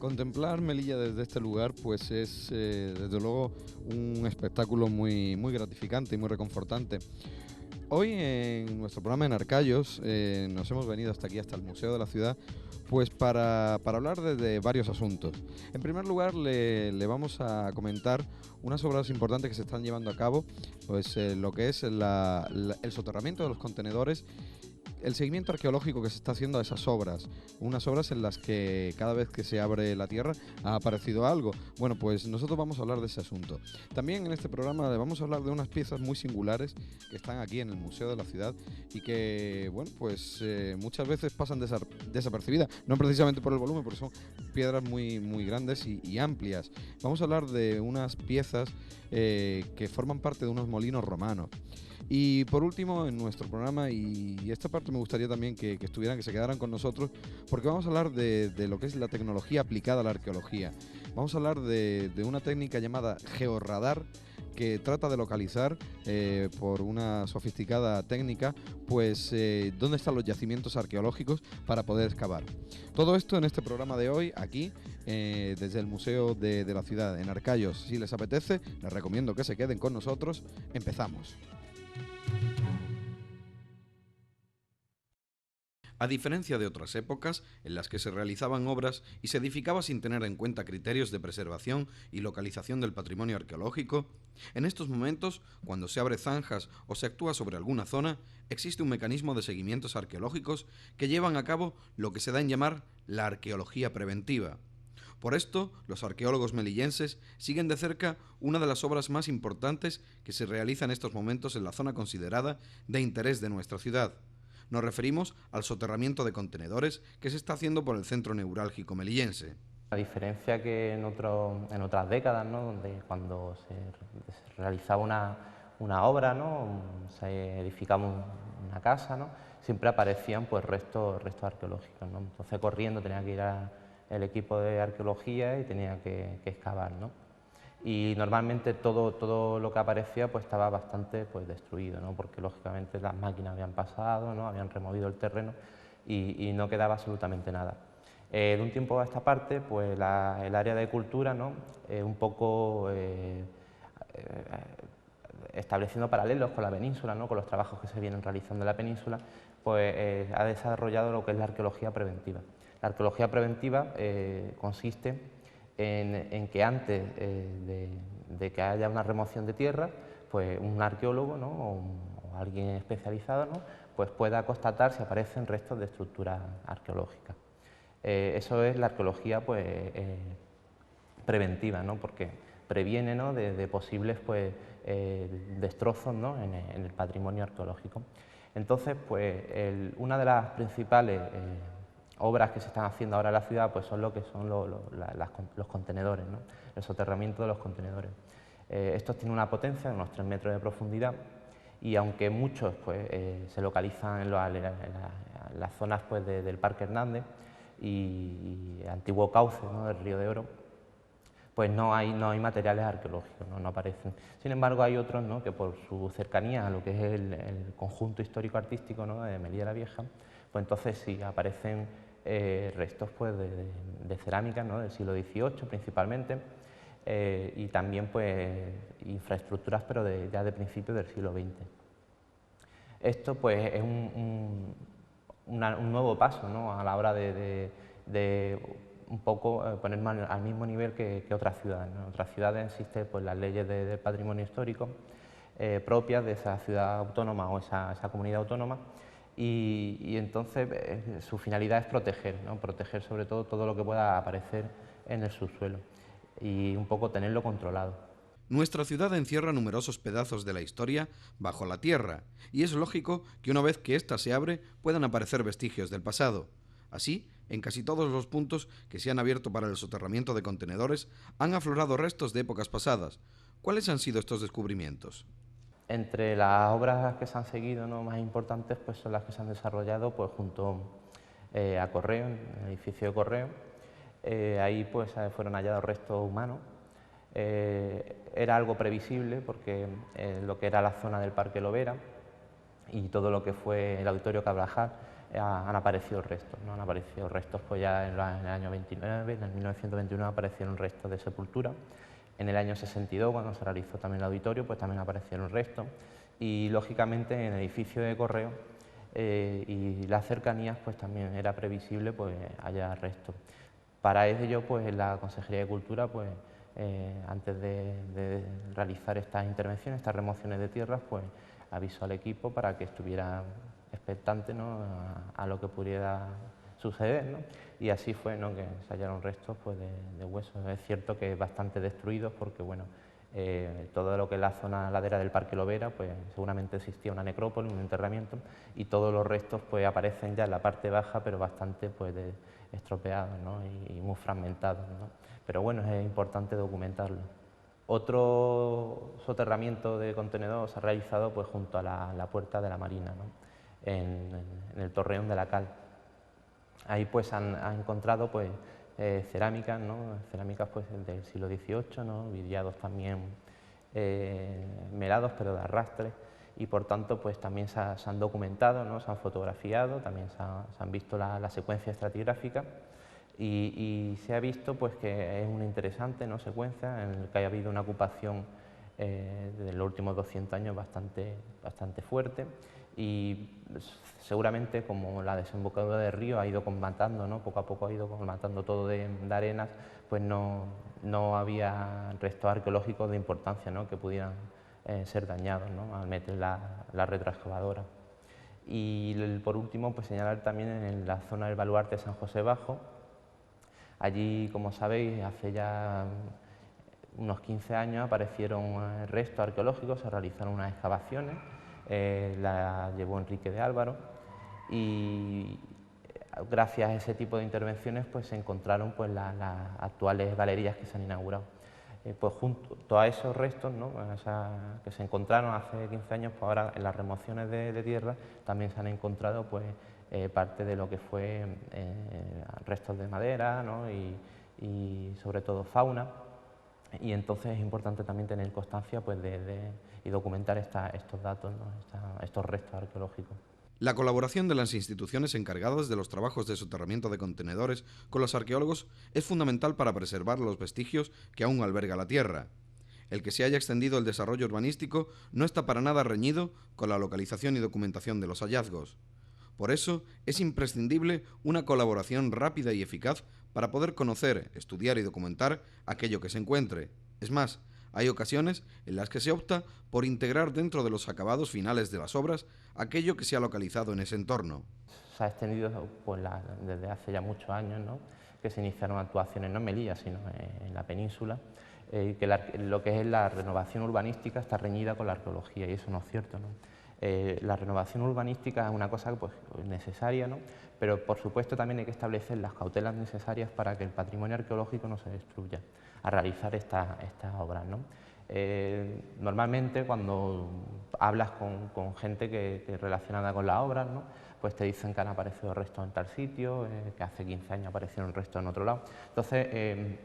Contemplar Melilla desde este lugar pues es desde luego un espectáculo muy gratificante y muy reconfortante. Hoy en nuestro programa en Arcayos nos hemos venido hasta aquí, hasta el Museo de la Ciudad, pues para hablar de varios asuntos. En primer lugar le vamos a comentar unas obras importantes que se están llevando a cabo, pues lo que es el soterramiento de los contenedores, el seguimiento arqueológico que se está haciendo a esas obras, unas obras en las que cada vez que se abre la tierra ha aparecido algo. Bueno, pues nosotros vamos a hablar de ese asunto. También en este programa le vamos a hablar de unas piezas muy singulares que están aquí en el Museo de la Ciudad y que, bueno, pues muchas veces pasan desapercibidas, no precisamente por el volumen, porque son piedras muy grandes y amplias. Vamos a hablar de unas piezas que forman parte de unos molinos romanos. Y por último, en nuestro programa, y esta parte me gustaría también que estuvieran, que se quedaran con nosotros, porque vamos a hablar de lo que es la tecnología aplicada a la arqueología. Vamos a hablar de una técnica llamada georradar, que trata de localizar por una sofisticada técnica pues dónde están los yacimientos arqueológicos para poder excavar. Todo esto en este programa de hoy, aquí desde el Museo de la Ciudad, en Arcayos. Si les apetece, les recomiendo que se queden con nosotros. Empezamos. A diferencia de otras épocas en las que se realizaban obras y se edificaba sin tener en cuenta criterios de preservación y localización del patrimonio arqueológico, en estos momentos, cuando se abre zanjas o se actúa sobre alguna zona, existe un mecanismo de seguimientos arqueológicos que llevan a cabo lo que se da en llamar la arqueología preventiva. Por esto, los arqueólogos melillenses siguen de cerca una de las obras más importantes que se realiza en estos momentos en la zona considerada de interés de nuestra ciudad. Nos referimos al soterramiento de contenedores que se está haciendo por el centro neurálgico melillense. A diferencia que en otras décadas, ¿no? Donde cuando se realizaba una obra, ¿no? Se edificaba una casa, ¿no? Siempre aparecían pues, restos arqueológicos, ¿no? Entonces corriendo tenía que ir el equipo de arqueología y tenía que excavar, ¿no? Y normalmente todo lo que aparecía pues, estaba bastante pues, destruido, ¿no? Porque lógicamente las máquinas habían pasado, ¿no? Habían removido el terreno y no quedaba absolutamente nada. De un tiempo a esta parte, pues el área de cultura, ¿no? Un poco estableciendo paralelos con la península, ¿no? Con los trabajos que se vienen realizando en la península, pues ha desarrollado lo que es la arqueología preventiva. La arqueología preventiva consiste en que antes de que haya una remoción de tierra, pues un arqueólogo, ¿no? o alguien especializado, ¿no? Pues pueda constatar si aparecen restos de estructuras arqueológicas. Eso es la arqueología pues, preventiva, ¿no? Porque previene, ¿no? de posibles pues, destrozos, ¿no? en el patrimonio arqueológico. Entonces, pues, una de las principales obras que se están haciendo ahora en la ciudad pues, son lo que son los contenedores, ¿no? El soterramiento de los contenedores. Estos tienen una potencia de unos 3 metros de profundidad y aunque muchos pues, se localizan en las zonas pues, del Parque Hernández y antiguo cauce, ¿no? del Río de Oro, pues no hay materiales arqueológicos, no aparecen. Sin embargo, hay otros, ¿no? que por su cercanía a lo que es el conjunto histórico-artístico, ¿no? de Melilla la Vieja, pues entonces sí aparecen restos pues, de cerámica, ¿no? del siglo XVIII principalmente, y también pues, infraestructuras pero ya de principios del siglo XX. Esto pues, es un nuevo paso, ¿no? a la hora de un poco ponerme al mismo nivel que otras ciudades, ¿no? En otras ciudades existen pues, las leyes del patrimonio histórico propias de esa ciudad autónoma o esa comunidad autónoma y entonces su finalidad es proteger, ¿no? Proteger sobre todo lo que pueda aparecer en el subsuelo y un poco tenerlo controlado. Nuestra ciudad encierra numerosos pedazos de la historia bajo la tierra, y es lógico que una vez que ésta se abre puedan aparecer vestigios del pasado. Así, en casi todos los puntos que se han abierto para el soterramiento de contenedores han aflorado restos de épocas pasadas. ¿Cuáles han sido estos descubrimientos? Entre las obras que se han seguido, ¿no? más importantes pues son las que se han desarrollado pues, junto a Correo, en el edificio de Correo. Ahí pues, fueron hallados restos humanos. Era algo previsible porque lo que era la zona del Parque Lovera y todo lo que fue el Auditorio Carvajal han aparecido restos, ¿no? Han aparecido restos pues ya en el año 29, en el 1929 aparecieron restos de sepultura. En el año 62, cuando se realizó también el auditorio, pues también aparecieron restos. Y lógicamente en el edificio de correo y las cercanías pues también era previsible pues haya restos. Para ello pues la Consejería de Cultura pues antes de realizar estas intervenciones, estas remociones de tierras, pues avisó al equipo para que estuviera expectante, ¿no?, a lo que pudiera suceder, ¿no? Y así fue, ¿no?, que se hallaron restos pues, de huesos. Es cierto que bastante destruidos porque bueno, todo lo que es la zona ladera del Parque Lovera, pues seguramente existía una necrópolis, un enterramiento, y todos los restos pues aparecen ya en la parte baja, pero bastante pues estropeados, ¿no?, y muy fragmentados, ¿no? Pero bueno, es importante documentarlo. Otro soterramiento de contenedor se ha realizado pues, junto a la puerta de la Marina, ¿no?, en el Torreón de la Cal. Ahí pues han encontrado pues, cerámicas, ¿no?, cerámicas pues, del siglo XVIII, ¿no?, vidriados también melados, pero de arrastre, y por tanto pues, también se han documentado, ¿no?, se han fotografiado, también se han visto la secuencia estratigráfica. Y se ha visto pues, que es una interesante, ¿no?, secuencia en la que ha habido una ocupación de los últimos 200 años bastante fuerte, y seguramente como la desembocadura del río ha ido colmatando, ¿no?, poco a poco ha ido colmatando todo de arenas, pues no había restos arqueológicos de importancia, ¿no?, que pudieran ser dañados, ¿no?, al meter la retroexcavadora. Y por último pues señalar también en la zona del baluarte de San José Bajo. Allí, como sabéis, hace ya unos 15 años aparecieron restos arqueológicos, se realizaron unas excavaciones, la llevó Enrique de Álvaro, y gracias a ese tipo de intervenciones pues, se encontraron pues, las actuales galerías que se han inaugurado. Pues junto a esos restos, ¿no?, que se encontraron hace 15 años, pues ahora en las remociones de tierra también se han encontrado pues, parte de lo que fue restos de madera, ¿no?, y sobre todo fauna, y entonces es importante también tener constancia pues, y documentar estos datos, ¿no?, estos restos arqueológicos. La colaboración de las instituciones encargadas de los trabajos de soterramiento de contenedores con los arqueólogos es fundamental para preservar los vestigios que aún alberga la tierra. El que se haya extendido el desarrollo urbanístico no está para nada reñido con la localización y documentación de los hallazgos. Por eso es imprescindible una colaboración rápida y eficaz para poder conocer, estudiar y documentar aquello que se encuentre. Es más, hay ocasiones en las que se opta por integrar dentro de los acabados finales de las obras aquello que se ha localizado en ese entorno. Se ha extendido pues, desde hace ya muchos años, ¿no?, que se iniciaron actuaciones no en Melilla, sino en la península, que lo que es la renovación urbanística está reñida con la arqueología, y eso no es cierto, ¿no? La renovación urbanística es una cosa pues, necesaria, ¿no?, pero por supuesto también hay que establecer las cautelas necesarias para que el patrimonio arqueológico no se destruya a realizar estas obras, ¿no? Normalmente cuando hablas con gente que es relacionada con las obras, ¿no?, pues te dicen que han aparecido restos en tal sitio, que hace 15 años aparecieron restos en otro lado. Entonces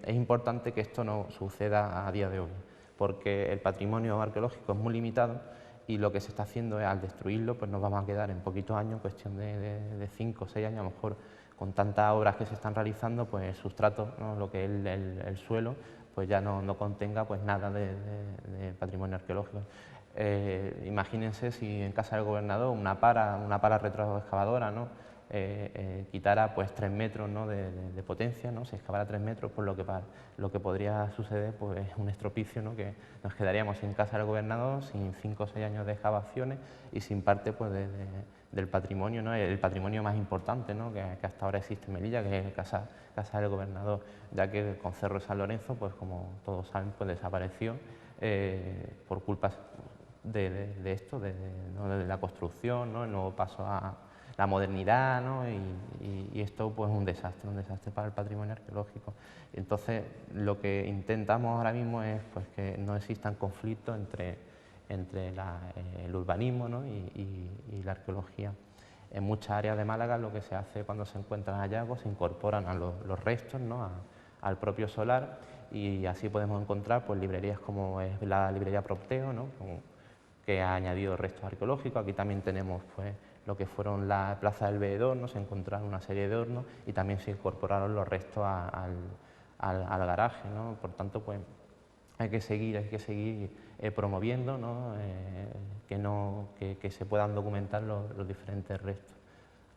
es importante que esto no suceda a día de hoy, porque el patrimonio arqueológico es muy limitado y lo que se está haciendo es, al destruirlo, pues nos vamos a quedar en poquitos años, cuestión de 5 o 6 años, a lo mejor con tantas obras que se están realizando, pues el sustrato, ¿no?, lo que es el suelo, pues ya no contenga pues nada de patrimonio arqueológico. Imagínense si en casa del gobernador una para retroexcavadora, ¿no?, quitara pues 3 metros, ¿no?, de potencia, ¿no?, se excavara 3 metros, pues lo que podría suceder pues, es un estropicio, ¿no?, que nos quedaríamos sin casa del gobernador, sin 5 o 6 años de excavaciones y sin parte pues, del patrimonio, ¿no?, el patrimonio más importante, ¿no?, que hasta ahora existe en Melilla, que es casa del gobernador, ya que el concerro de San Lorenzo, pues como todos saben, pues desapareció por culpa de esto, ¿no?, de la construcción, ¿no?, el nuevo paso a la modernidad, ¿no?, y esto pues es un desastre para el patrimonio arqueológico. Entonces lo que intentamos ahora mismo es pues, que no existan conflictos entre el urbanismo, ¿no?, y la arqueología. En muchas áreas de Málaga lo que se hace cuando se encuentran hallazgos, se incorporan a los restos, ¿no?, al propio solar, y así podemos encontrar pues, librerías como es la librería Propteo, ¿no?, que ha añadido restos arqueológicos. Aquí también tenemos pues, lo que fueron la plaza del veedor, ¿no? Se encontraron una serie de hornos y también se incorporaron los restos al garaje, ¿no? Por tanto, pues hay que seguir promoviendo, ¿no? Que se puedan documentar los diferentes restos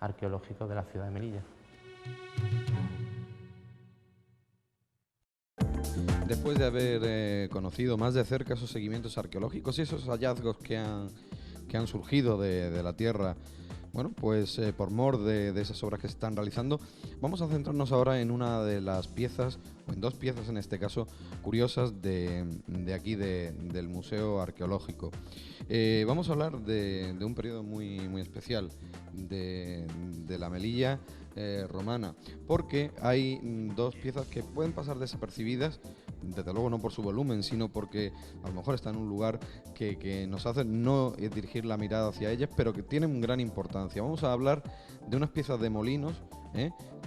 arqueológicos de la ciudad de Melilla. Después de haber conocido más de cerca esos seguimientos arqueológicos y esos hallazgos que han surgido de la tierra, bueno, pues por mor de esas obras que se están realizando, vamos a centrarnos ahora en una de las piezas, o en dos piezas en este caso, curiosas de aquí del Museo Arqueológico. Vamos a hablar de un periodo muy especial de la Melilla romana, porque hay dos piezas que pueden pasar desapercibidas, desde luego no por su volumen, sino porque a lo mejor está en un lugar que nos hace no dirigir la mirada hacia ellas, pero que tienen gran importancia. Vamos a hablar de unas piezas de molinos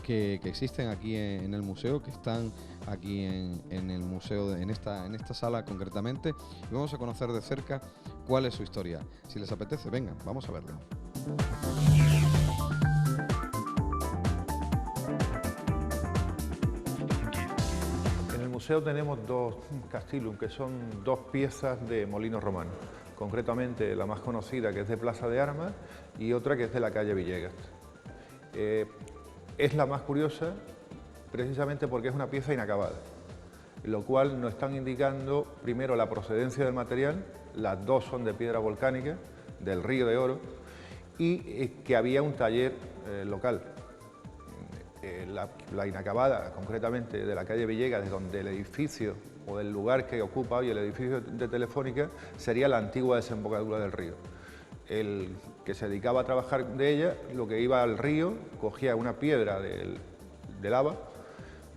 que existen aquí en el museo, que están aquí en el museo, en esta sala concretamente, y vamos a conocer de cerca cuál es su historia. Si les apetece, vengan, vamos a verlo. En el museo tenemos dos castillum, que son dos piezas de molinos romanos, concretamente la más conocida, que es de Plaza de Armas, y otra que es de la calle Villegas. Es la más curiosa precisamente porque es una pieza inacabada, lo cual nos están indicando primero la procedencia del material. Las dos son de piedra volcánica, del Río de Oro, y que había un taller local. La inacabada, concretamente de la calle Villegas, donde el edificio o del lugar que ocupa hoy el edificio de Telefónica, sería la antigua desembocadura del río. El que se dedicaba a trabajar de ella, lo que iba al río, cogía una piedra de lava,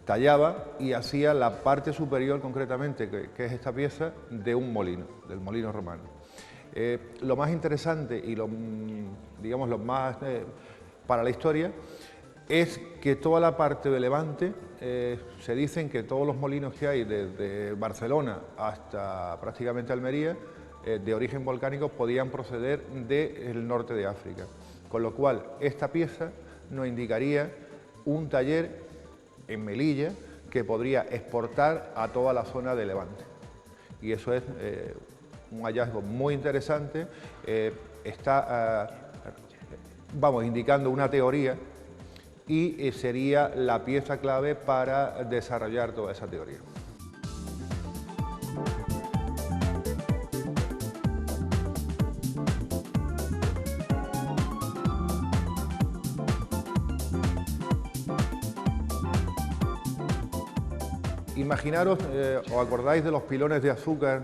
tallaba y hacía la parte superior, concretamente, que es esta pieza, de un molino, del molino romano. Lo más interesante y lo más para la historia es que toda la parte de Levante, se dicen que todos los molinos que hay desde Barcelona hasta prácticamente Almería, de origen volcánico, podían proceder del norte de África. Con lo cual, esta pieza nos indicaría un taller en Melilla que podría exportar a toda la zona de Levante. Y eso es un hallazgo muy interesante, está indicando una teoría y sería la pieza clave para desarrollar toda esa teoría. Imaginaros, ¿os acordáis de los pilones de azúcar,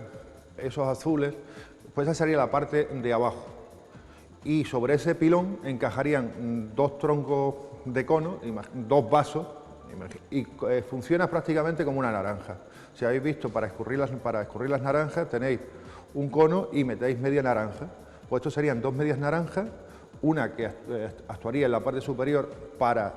esos azules? Pues esa sería la parte de abajo. Y sobre ese pilón encajarían dos troncos de cono, dos vasos, y funciona prácticamente como una naranja. Si habéis visto, para escurrir las naranjas tenéis un cono y metéis media naranja. Pues estos serían dos medias naranjas, una que actuaría en la parte superior para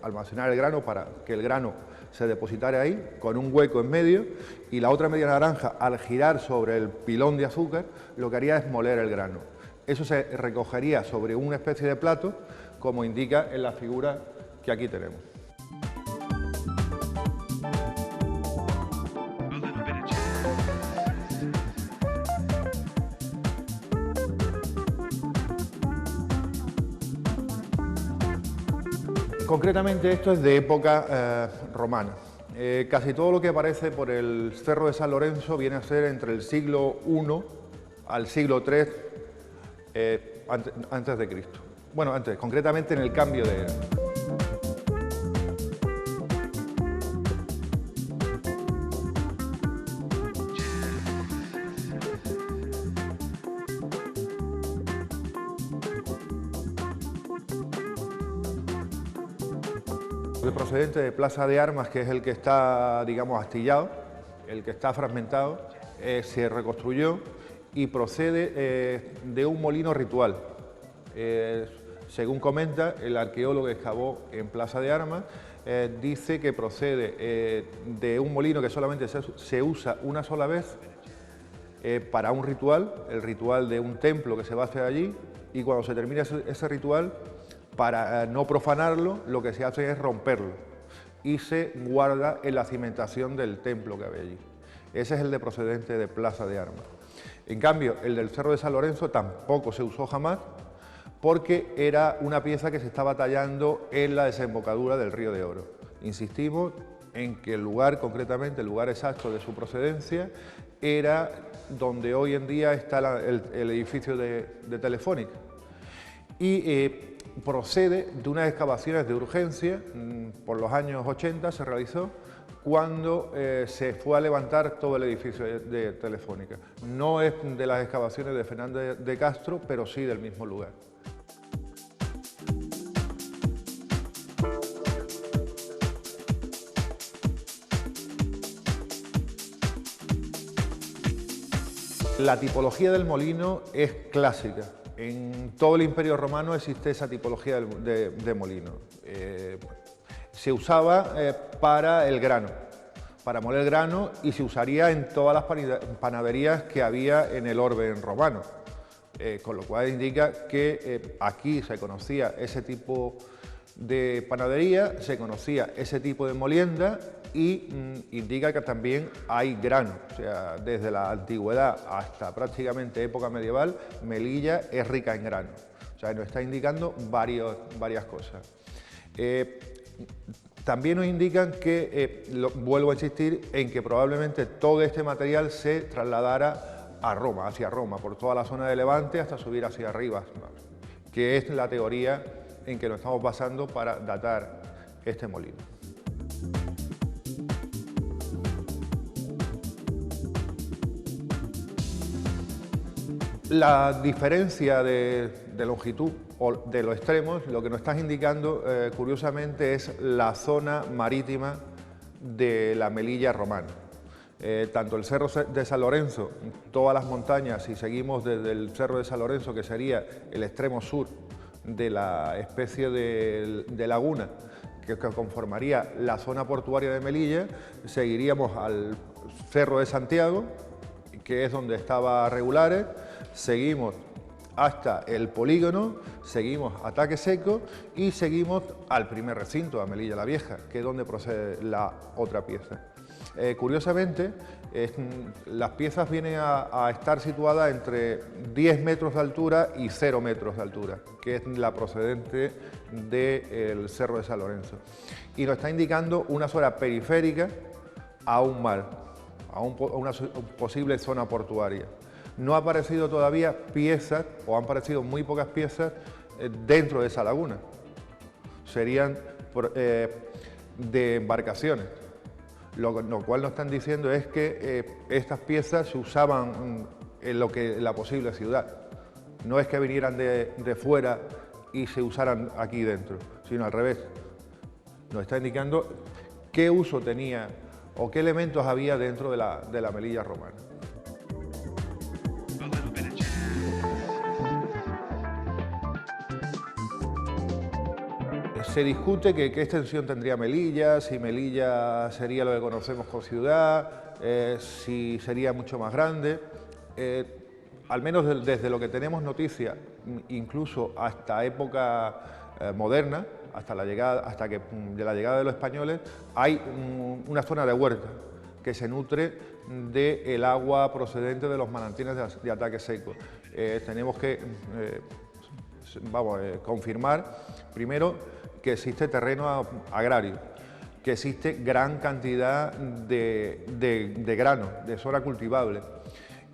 almacenar el grano, para que el grano se depositara ahí, con un hueco en medio, y la otra media naranja, al girar sobre el pilón de azúcar, lo que haría es moler el grano. Eso se recogería sobre una especie de plato, como indica en la figura que aquí tenemos. Concretamente esto es de época romana. Casi todo lo que aparece por el Cerro de San Lorenzo viene a ser entre el siglo I al siglo III antes de Cristo. Bueno, antes, concretamente en el cambio de era. Procedente de Plaza de Armas, que es el que está, digamos, astillado, el que está fragmentado, se reconstruyó y procede de un molino ritual. Según comenta el arqueólogo que excavó en Plaza de Armas, dice que procede de un molino que solamente se usa una sola vez para un ritual, el ritual de un templo que se va a hacer allí, y cuando se termina ese ritual, para no profanarlo, lo que se hace es romperlo y se guarda en la cimentación del templo que había allí. Ese es el de procedente de Plaza de Armas. En cambio, el del Cerro de San Lorenzo tampoco se usó jamás, porque era una pieza que se estaba tallando en la desembocadura del Río de Oro. Insistimos en que el lugar, concretamente el lugar exacto de su procedencia, era donde hoy en día está el edificio de Telefónica. Y procede de unas excavaciones de urgencia, por los años 80 se realizó, cuando se fue a levantar todo el edificio de Telefónica. No es de las excavaciones de Fernández de Castro, pero sí del mismo lugar. La tipología del molino es clásica. En todo el Imperio Romano existe esa tipología de molino. Se usaba para el grano, para moler grano, y se usaría en todas las panaderías que había en el orbe romano. Con lo cual indica que aquí se conocía ese tipo de panadería, se conocía ese tipo de molienda, y indica que también hay grano. O sea, desde la antigüedad hasta prácticamente época medieval, Melilla es rica en grano. O sea, nos está indicando varias cosas. También nos indican que, vuelvo a insistir, en que probablemente todo este material se trasladara a Roma, hacia Roma, por toda la zona de Levante hasta subir hacia arriba, que es la teoría en que nos estamos basando para datar este molino. La diferencia de longitud o de los extremos, lo que nos estás indicando curiosamente es la zona marítima de la Melilla romana. Tanto el Cerro de San Lorenzo, todas las montañas, si seguimos desde el Cerro de San Lorenzo, que sería el extremo sur de la especie de laguna que conformaría la zona portuaria de Melilla, seguiríamos al Cerro de Santiago, que es donde estaba Regulares, seguimos hasta el polígono, seguimos a Taque Seco y seguimos al primer recinto, a Melilla la Vieja, que es donde procede la otra pieza. Curiosamente, las piezas vienen a estar situadas entre 10 metros de altura y 0 metros de altura, que es la procedente del Cerro de San Lorenzo. Y nos está indicando una zona periférica a un mar, a una posible zona portuaria. No ha aparecido todavía piezas, o han aparecido muy pocas piezas, dentro de esa laguna. Serían de embarcaciones. Lo cual nos están diciendo es que estas piezas se usaban en la posible ciudad. No es que vinieran de fuera y se usaran aquí dentro, sino al revés. Nos está indicando qué uso tenía o qué elementos había dentro de la Melilla romana. Se discute qué extensión tendría Melilla, si Melilla sería lo que conocemos como ciudad, si sería mucho más grande. Al menos desde lo que tenemos noticia, incluso hasta época moderna, hasta la llegada de los españoles, hay una zona de huerta que se nutre del agua procedente de los manantiales de Taque Seco. Tenemos que confirmar primero que existe terreno agrario, que existe gran cantidad de grano, de zona cultivable,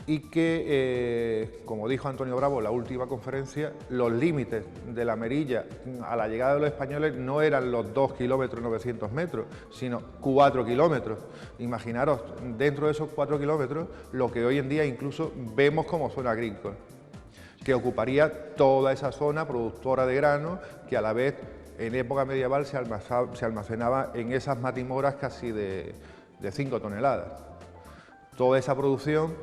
y que, como dijo Antonio Bravo en la última conferencia, los límites de la Melilla a la llegada de los españoles no eran los 2 kilómetros 900 metros, sino 4 kilómetros. Imaginaros, dentro de esos 4 kilómetros, lo que hoy en día incluso vemos como zona agrícola, que ocuparía toda esa zona productora de grano, que a la vez en época medieval se almacenaba en esas matimoras casi de 5 toneladas. Toda esa producción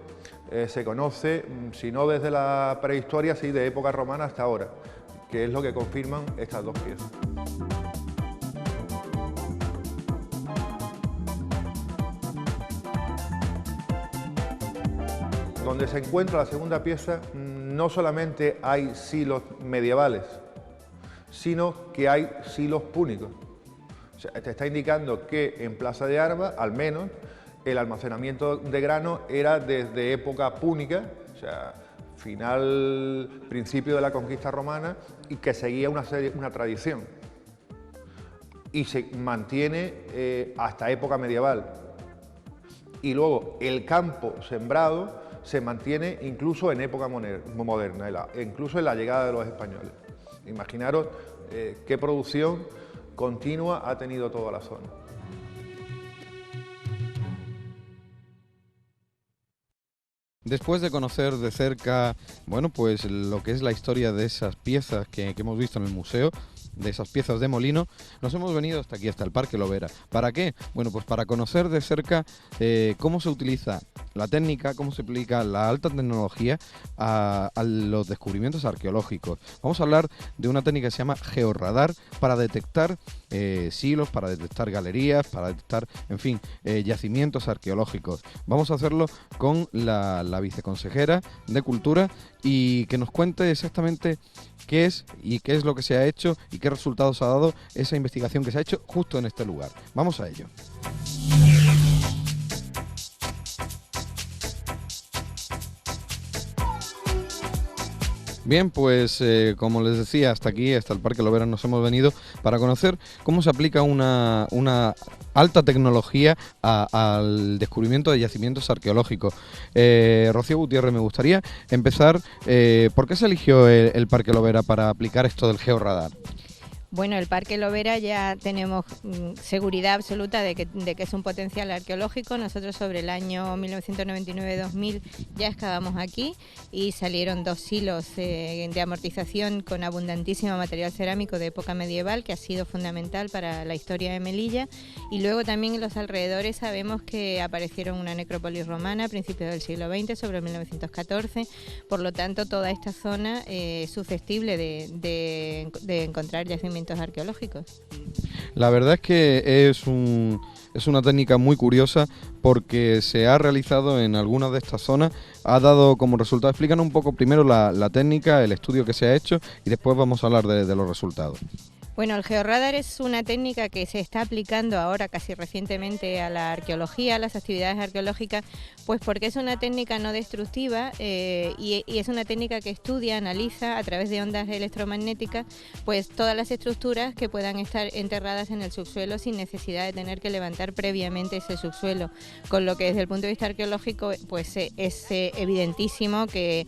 se conoce, si no desde la prehistoria, sí de época romana hasta ahora, que es lo que confirman estas dos piezas. Donde se encuentra la segunda pieza no solamente hay silos medievales, sino que hay silos púnicos. O sea, te está indicando que en Plaza de Armas, al menos, el almacenamiento de grano era desde época púnica, o sea, principio de la conquista romana, y que seguía una tradición. Y se mantiene hasta época medieval. Y luego el campo sembrado se mantiene incluso en época moderna, incluso en la llegada de los españoles. Imaginaros qué producción continua ha tenido toda la zona. Después de conocer de cerca, bueno, pues lo que es la historia de esas piezas que hemos visto en el museo, de esas piezas de molino, nos hemos venido hasta aquí, hasta el Parque Lovera. ¿Para qué? Bueno, pues para conocer de cerca cómo se utiliza la técnica, cómo se aplica la alta tecnología a los descubrimientos arqueológicos. Vamos a hablar de una técnica que se llama georradar para detectar silos, para detectar galerías, para detectar, en fin, yacimientos arqueológicos. Vamos a hacerlo con la viceconsejera de Cultura y que nos cuente exactamente qué es y qué es lo que se ha hecho y qué resultados ha dado esa investigación que se ha hecho justo en este lugar. Vamos a ello. Bien, pues como les decía, hasta aquí, hasta el Parque Lovera nos hemos venido para conocer cómo se aplica una alta tecnología al descubrimiento de yacimientos arqueológicos. Rocío Gutiérrez, me gustaría empezar, ¿por qué se eligió el Parque Lovera para aplicar esto del georradar? Bueno, el Parque Lovera ya tenemos seguridad absoluta de que es un potencial arqueológico. Nosotros sobre el año 1999-2000 ya excavamos aquí y salieron 2 silos de amortización con abundantísimo material cerámico de época medieval, que ha sido fundamental para la historia de Melilla. Y luego también en los alrededores sabemos que aparecieron una necrópolis romana a principios del siglo XX, sobre 1914. Por lo tanto, toda esta zona es susceptible de encontrar yacimientos arqueológicos. La verdad es que es una técnica muy curiosa porque se ha realizado en algunas de estas zonas, ha dado como resultado. Explícanos un poco primero la técnica, el estudio que se ha hecho y después vamos a hablar de los resultados. Bueno, el georradar es una técnica que se está aplicando ahora casi recientemente a la arqueología, a las actividades arqueológicas, pues porque es una técnica no destructiva y es una técnica que estudia, analiza a través de ondas electromagnéticas pues todas las estructuras que puedan estar enterradas en el subsuelo sin necesidad de tener que levantar previamente ese subsuelo, con lo que desde el punto de vista arqueológico pues es evidentísimo que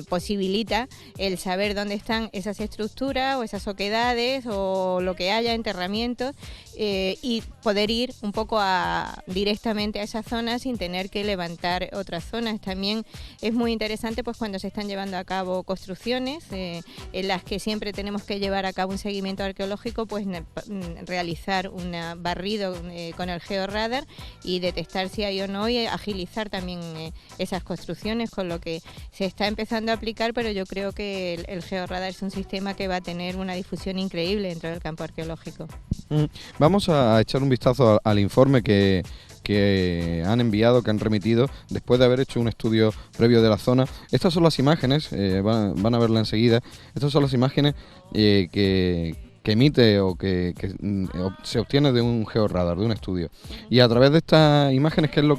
posibilita el saber dónde están esas estructuras o esas oquedades o lo que haya, enterramientos, y poder ir un poco directamente a esa zona sin tener que levantar otras zonas. También es muy interesante pues cuando se están llevando a cabo construcciones en las que siempre tenemos que llevar a cabo un seguimiento arqueológico, pues realizar un barrido con el georradar y detectar si hay o no y agilizar también esas construcciones, con lo que se está empezando a aplicar, pero yo creo que el georradar es un sistema que va a tener una difusión increíble dentro del campo arqueológico. Vamos a echar un vistazo al informe que han enviado, que han remitido, después de haber hecho un estudio previo de la zona. Estas son las imágenes, van a verla enseguida, estas son las imágenes que emite o que se obtiene de un georradar, de un estudio. Y a través de estas imágenes, ¿qué es lo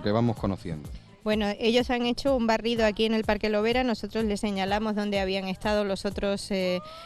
que vamos conociendo? Bueno, ellos han hecho un barrido aquí en el Parque Lovera, nosotros les señalamos dónde habían estado los otros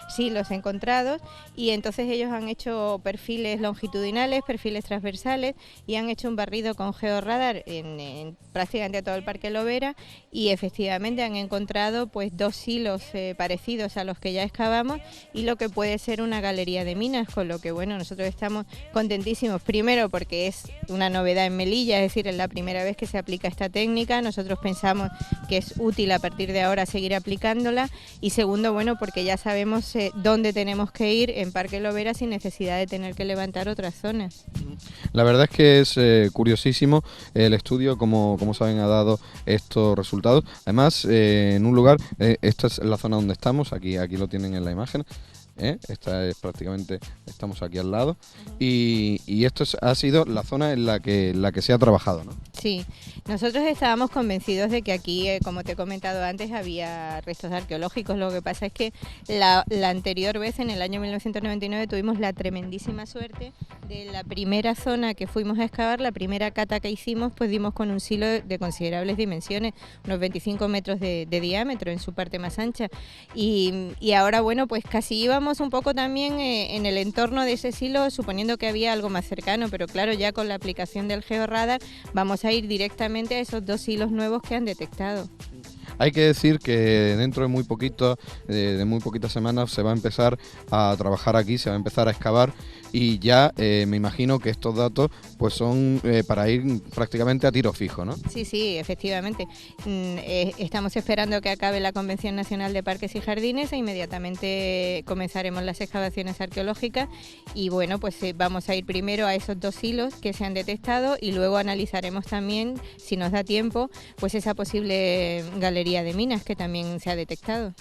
silos encontrados y entonces ellos han hecho perfiles longitudinales, perfiles transversales y han hecho un barrido con georradar en prácticamente todo el Parque Lovera y efectivamente han encontrado pues 2 silos parecidos a los que ya excavamos y lo que puede ser una galería de minas, con lo que bueno, nosotros estamos contentísimos, primero porque es una novedad en Melilla, es decir, es la primera vez que se aplica esta técnica. Nosotros pensamos que es útil a partir de ahora seguir aplicándola y segundo, bueno, porque ya sabemos dónde tenemos que ir en Parque Lovera sin necesidad de tener que levantar otras zonas. La verdad es que es curiosísimo el estudio, como saben, ha dado estos resultados. Además, en un lugar, esta es la zona donde estamos, aquí lo tienen en la imagen. Esta es prácticamente, estamos aquí al lado y esto ha sido la zona en la que se ha trabajado, ¿no? Sí, nosotros estábamos convencidos de que aquí, como te he comentado antes, había restos arqueológicos. Lo que pasa es que la anterior vez, en el año 1999, tuvimos la tremendísima suerte de la primera zona que fuimos a excavar, la primera cata que hicimos, pues dimos con un silo de considerables dimensiones, unos 25 metros de diámetro en su parte más ancha. Y ahora, bueno, pues casi íbamos un poco también en el entorno de ese silo, suponiendo que había algo más cercano, pero claro, ya con la aplicación del georradar vamos a ir directamente a esos 2 hilos nuevos que han detectado. Hay que decir que dentro de muy poquito, de muy poquitas semanas, se va a empezar a trabajar aquí, se va a empezar a excavar y ya me imagino que estos datos pues son para ir prácticamente a tiro fijo, ¿no? Sí, sí, efectivamente. Estamos esperando que acabe la Convención Nacional de Parques y Jardines e inmediatamente comenzaremos las excavaciones arqueológicas y bueno, pues vamos a ir primero a esos 2 hilos que se han detectado y luego analizaremos también, si nos da tiempo, pues esa posible galería de minas que también se ha detectado.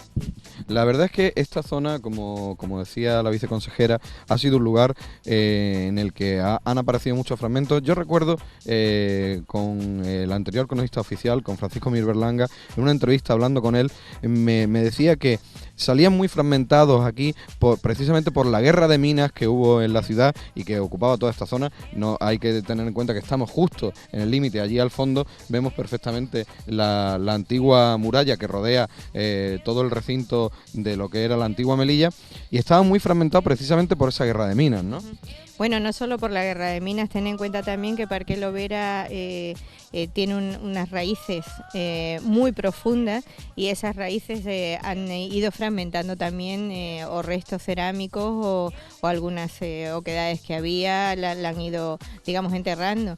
La verdad es que esta zona, como decía la viceconsejera, ha sido un lugar en el que han aparecido muchos fragmentos. Yo recuerdo con el anterior cronista oficial, con Francisco Mir Berlanga, en una entrevista hablando con él, me decía que salían muy fragmentados aquí precisamente por la guerra de minas que hubo en la ciudad y que ocupaba toda esta zona. No hay que tener en cuenta que estamos justo en el límite, allí al fondo vemos perfectamente la antigua muralla que rodea todo el recinto de lo que era la antigua Melilla y estaba muy fragmentado precisamente por esa guerra de minas, ¿no? Bueno, no solo por la guerra de minas, ten en cuenta también que Parque Lovera tiene unas raíces muy profundas y esas raíces han ido fragmentando también o restos cerámicos o algunas oquedades que había, la han ido, digamos, enterrando.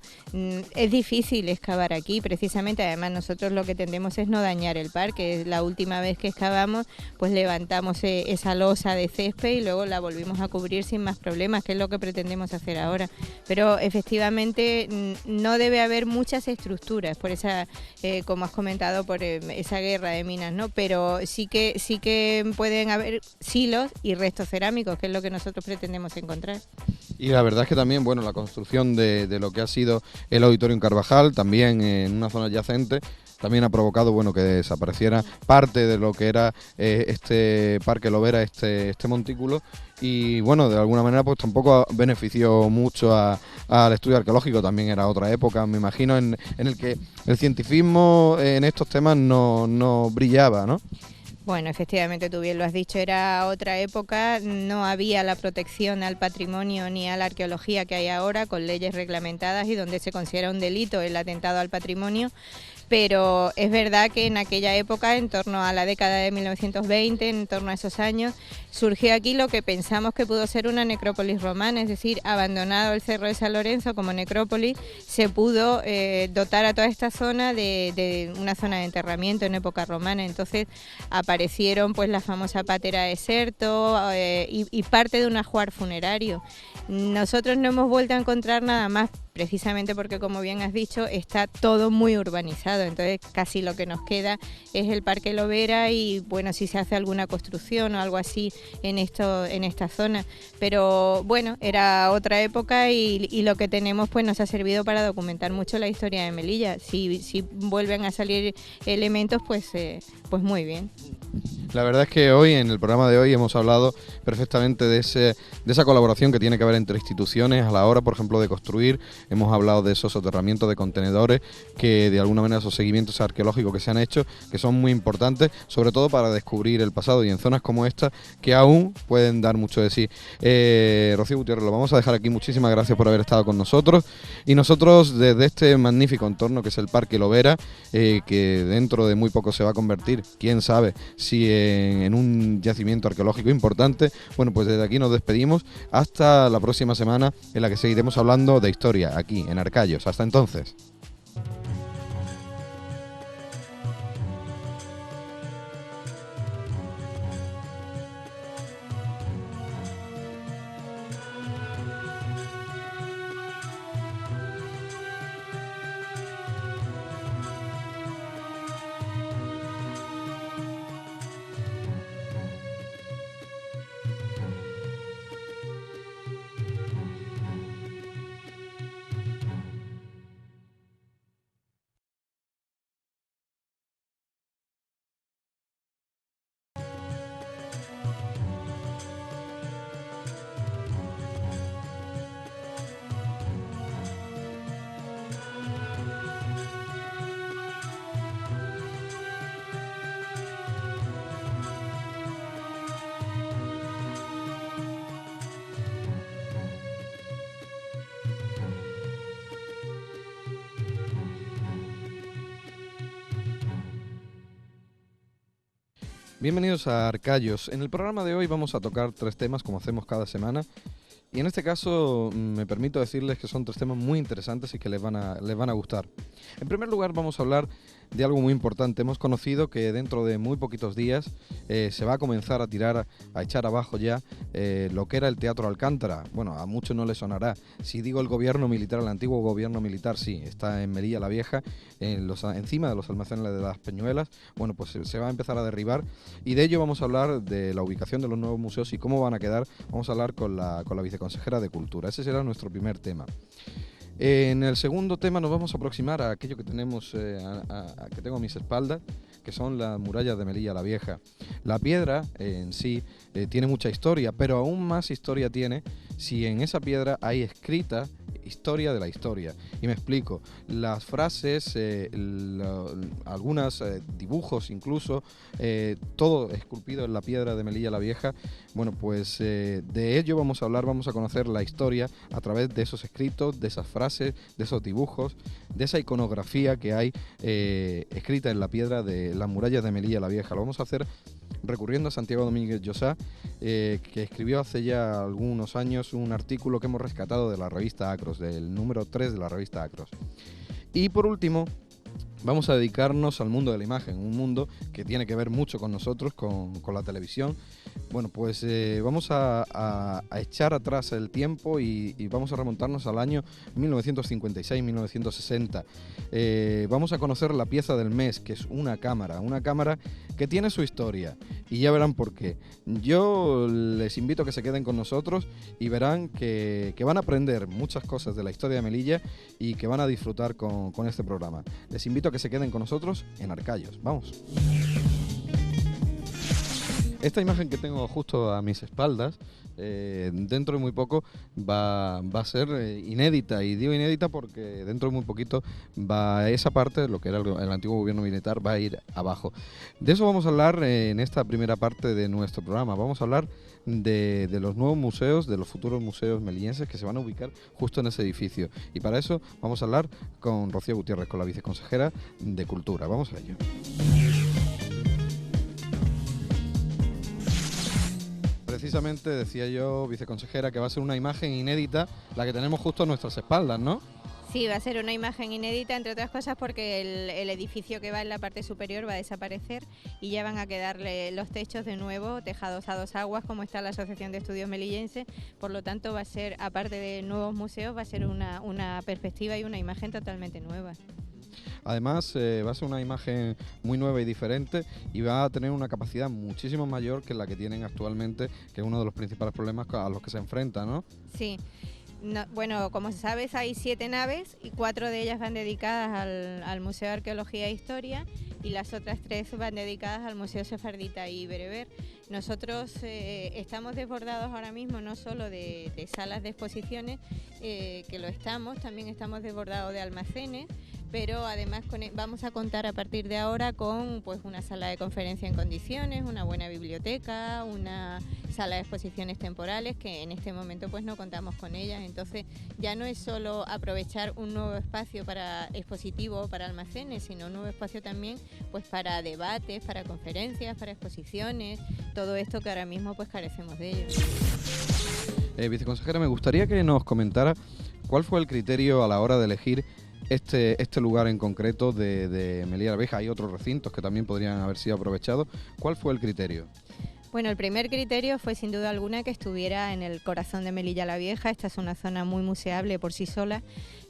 Es difícil excavar aquí, precisamente, además nosotros lo que tendemos es no dañar el parque. La última vez que excavamos, pues levantamos esa losa de césped y luego la volvimos a cubrir sin más problemas, que es lo que pretendemos hacer ahora, pero efectivamente no debe haber muchas estructuras por esa, como has comentado, por esa guerra de minas, ¿no? Pero sí que pueden haber silos y restos cerámicos, que es lo que nosotros pretendemos encontrar. Y la verdad es que también, bueno, la construcción de lo que ha sido el Auditorium Carvajal, también en una zona adyacente, también ha provocado, bueno, que desapareciera parte de lo que era este Parque Lovera, este montículo, y bueno, de alguna manera pues tampoco benefició mucho al estudio arqueológico. También era otra época, me imagino, en el que el cientifismo en estos temas no brillaba, ¿no? Bueno, efectivamente, tú bien lo has dicho, era otra época, no había la protección al patrimonio ni a la arqueología que hay ahora, con leyes reglamentadas y donde se considera un delito el atentado al patrimonio. Pero es verdad que en aquella época, en torno a la década de 1920, en torno a esos años, surgió aquí lo que pensamos que pudo ser una necrópolis romana, es decir, abandonado el Cerro de San Lorenzo como necrópolis, se pudo dotar a toda esta zona de una zona de enterramiento en época romana. Entonces aparecieron pues la famosa Patera de Serto y parte de un ajuar funerario. Nosotros no hemos vuelto a encontrar nada más, precisamente porque, como bien has dicho, está todo muy urbanizado, entonces casi lo que nos queda es el Parque Lovera y bueno, si se hace alguna construcción o algo así en esta zona, pero bueno, era otra época y lo que tenemos pues nos ha servido para documentar mucho la historia de Melilla. Si vuelven a salir elementos, pues muy bien. La verdad es que hoy, en el programa de hoy, hemos hablado perfectamente de esa colaboración que tiene que haber entre instituciones a la hora, por ejemplo, de construir. Hemos hablado de esos soterramientos de contenedores, que de alguna manera esos seguimientos arqueológicos que se han hecho, que son muy importantes, sobre todo para descubrir el pasado y en zonas como esta, que aún pueden dar mucho de sí. Rocío Gutiérrez, lo vamos a dejar aquí. Muchísimas gracias por haber estado con nosotros. Y nosotros, desde este magnífico entorno que es el Parque Lovera, que dentro de muy poco se va a convertir, quién sabe, si en un yacimiento arqueológico importante, bueno, pues desde aquí nos despedimos hasta la próxima semana, en la que seguiremos hablando de historia aquí en Arcayos. Hasta entonces. Bienvenidos a Arcayos. En el programa de hoy vamos a tocar 3 temas como hacemos cada semana. Y en este caso me permito decirles que son 3 temas muy interesantes y que les van a gustar. En primer lugar vamos a hablar de algo muy importante. Hemos conocido que dentro de muy poquitos días se va a comenzar a echar abajo ya lo que era el Teatro Alcántara. Bueno, a muchos no les sonará. Si digo el gobierno militar, el antiguo gobierno militar, sí, está en Melilla la Vieja, encima de los almacenes de las Peñuelas. Bueno, pues se va a empezar a derribar y de ello vamos a hablar, de la ubicación de los nuevos museos y cómo van a quedar. Vamos a hablar con la viceconsejera de Cultura. Ese será nuestro primer tema. En el segundo tema nos vamos a aproximar a aquello que tenemos, que tengo a mis espaldas, que son las murallas de Melilla la Vieja. La piedra en sí tiene mucha historia, pero aún más historia tiene si en esa piedra hay escrita historia de la historia. Y me explico. Las frases, algunos dibujos incluso, todo esculpido en la piedra de Melilla la Vieja. Bueno, pues de ello vamos a hablar, vamos a conocer la historia a través de esos escritos, de esas frases, de esos dibujos, de esa iconografía que hay escrita en la piedra de las murallas de Melilla la Vieja. Lo vamos a hacer recurriendo a Santiago Domínguez Llosá, que escribió hace ya algunos años un artículo que hemos rescatado de la revista Acros, del número 3 de la revista Acros. Y por último, vamos a dedicarnos al mundo de la imagen, un mundo que tiene que ver mucho con nosotros, con la televisión. Bueno, pues vamos a echar atrás el tiempo y vamos a remontarnos al año 1956-1960. Vamos a conocer la pieza del mes, que es una cámara que tiene su historia y ya verán por qué. Yo les invito a que se queden con nosotros y verán que van a aprender muchas cosas de la historia de Melilla y que van a disfrutar con este programa. Les invito a que se queden con nosotros en Arcayos. Vamos. Esta imagen que tengo justo a mis espaldas, dentro de muy poco va a ser inédita, y digo inédita porque dentro de muy poquito esa parte, lo que era el antiguo gobierno militar, va a ir abajo. De eso vamos a hablar en esta primera parte de nuestro programa. Vamos a hablar de los nuevos museos, de los futuros museos melillenses que se van a ubicar justo en ese edificio. Y para eso vamos a hablar con Rocío Gutiérrez, con la viceconsejera de Cultura. Vamos a ello. Precisamente decía yo, viceconsejera, que va a ser una imagen inédita la que tenemos justo a nuestras espaldas, ¿no? Sí, va a ser una imagen inédita, entre otras cosas porque el edificio que va en la parte superior va a desaparecer y ya van a quedarle los techos de nuevo, tejados a 2 aguas, como está la Asociación de Estudios Melillenses. Por lo tanto, va a ser, aparte de nuevos museos, va a ser una perspectiva y una imagen totalmente nueva. Además, va a ser una imagen muy nueva y diferente y va a tener una capacidad muchísimo mayor que la que tienen actualmente, que es uno de los principales problemas a los que se enfrentan, ¿no? Sí. No, bueno, como sabes, hay 7 naves y 4 de ellas van dedicadas al Museo de Arqueología e Historia y las otras 3 van dedicadas al Museo Sefardita y Bereber. Nosotros estamos desbordados ahora mismo no solo de salas de exposiciones, que lo estamos, también estamos desbordados de almacenes, pero además vamos a contar a partir de ahora con pues una sala de conferencia en condiciones, una buena biblioteca, una sala de exposiciones temporales que en este momento pues no contamos con ellas. Entonces ya no es solo aprovechar un nuevo espacio para expositivo, para almacenes, sino un nuevo espacio también pues para debates, para conferencias, para exposiciones, todo esto que ahora mismo pues carecemos de ello. Viceconsejera, me gustaría que nos comentara cuál fue el criterio a la hora de elegir este lugar en concreto de Melilla la Vieja. Hay otros recintos que también podrían haber sido aprovechados. ¿Cuál fue el criterio? Bueno, el primer criterio fue sin duda alguna que estuviera en el corazón de Melilla la Vieja. Esta es una zona muy museable por sí sola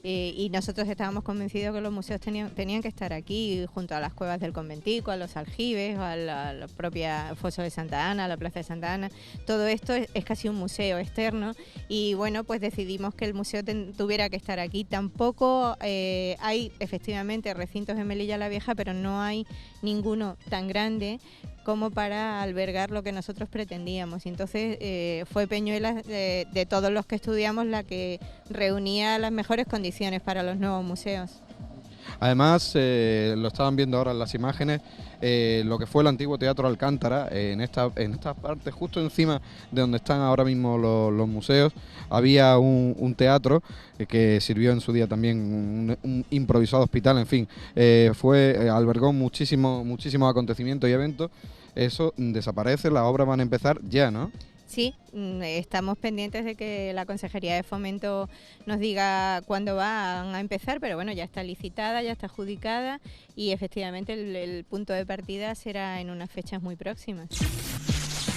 y nosotros estábamos convencidos que los museos tenían que estar aquí, junto a las cuevas del Conventico, a los aljibes, a la propia Foso de Santa Ana, a la Plaza de Santa Ana. Todo esto es casi un museo externo y bueno, pues decidimos que el museo tuviera que estar aquí. Tampoco hay efectivamente recintos en Melilla la Vieja, pero no hay ninguno tan grande como para albergar lo que nosotros pretendíamos. Entonces fue Peñuelas de todos los que estudiamos la que reunía las mejores condiciones para los nuevos museos. Además, lo estaban viendo ahora en las imágenes, lo que fue el antiguo Teatro Alcántara, en esta parte, justo encima de donde están ahora mismo los museos, había un teatro que sirvió en su día también un improvisado hospital, en fin, albergó muchísimos acontecimientos y eventos. eso desaparece, las obras van a empezar ya, ¿no? Sí, estamos pendientes de que la Consejería de Fomento nos diga cuándo van a empezar, pero bueno, ya está licitada, ya está adjudicada y efectivamente el punto de partida será en unas fechas muy próximas.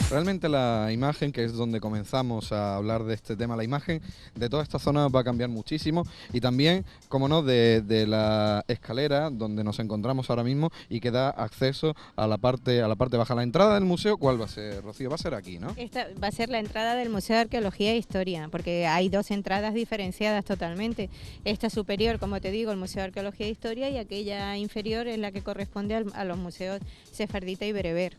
Realmente la imagen, que es donde comenzamos a hablar de este tema, la imagen de toda esta zona va a cambiar muchísimo y también, como no, de la escalera donde nos encontramos ahora mismo y que da acceso a la parte baja. La entrada del museo, ¿cuál va a ser, Rocío? Va a ser aquí, ¿no? Esta va a ser la entrada del Museo de Arqueología e Historia, porque hay dos entradas diferenciadas totalmente. Esta superior, como te digo, el Museo de Arqueología e Historia, y aquella inferior es la que corresponde a los museos Sefardita y Bereber.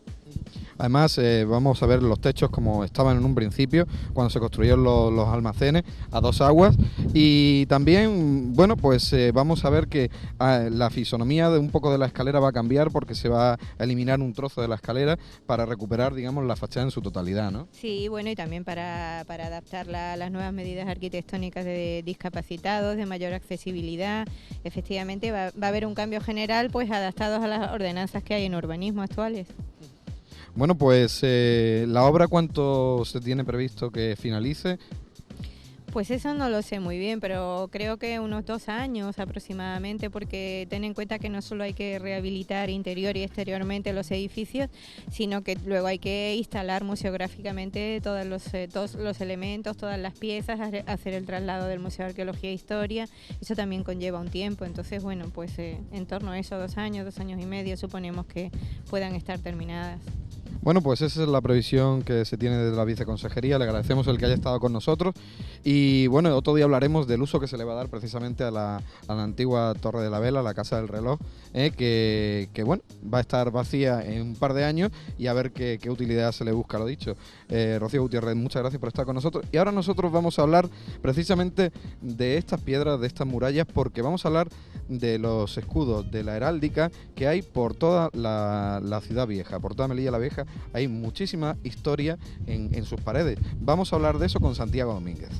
Además, vamos a ver los techos como estaban en un principio, cuando se construyeron los almacenes a dos aguas. Y también, bueno, pues vamos a ver que la fisonomía de un poco de la escalera va a cambiar, porque se va a eliminar un trozo de la escalera para recuperar, digamos, la fachada en su totalidad, ¿no? Sí, bueno, y también para adaptarla a las nuevas medidas arquitectónicas de discapacitados, de mayor accesibilidad. Efectivamente va a haber un cambio general, pues adaptados a las ordenanzas que hay en urbanismo actuales. Bueno, pues la obra, ¿cuánto se tiene previsto que finalice? Pues eso no lo sé muy bien, pero creo que unos 2 años aproximadamente, porque ten en cuenta que no solo hay que rehabilitar interior y exteriormente los edificios, sino que luego hay que instalar museográficamente todos los elementos, todas las piezas, hacer el traslado del Museo de Arqueología e Historia. Eso también conlleva un tiempo, entonces bueno, pues en torno a eso 2 años, 2 años y medio suponemos que puedan estar terminadas. Bueno, pues esa es la previsión que se tiene desde la viceconsejería. Le agradecemos el que haya estado con nosotros y bueno, otro día hablaremos del uso que se le va a dar precisamente a la antigua Torre de la Vela, la Casa del Reloj, que bueno, va a estar vacía en un par de años y a ver qué utilidad se le busca, lo dicho. Rocío Gutiérrez, muchas gracias por estar con nosotros. Y ahora nosotros vamos a hablar precisamente de estas piedras, de estas murallas, porque vamos a hablar de los escudos, de la heráldica que hay por toda la ciudad vieja, por toda Melilla la Vieja. Hay muchísima historia en sus paredes. Vamos a hablar de eso con Santiago Domínguez.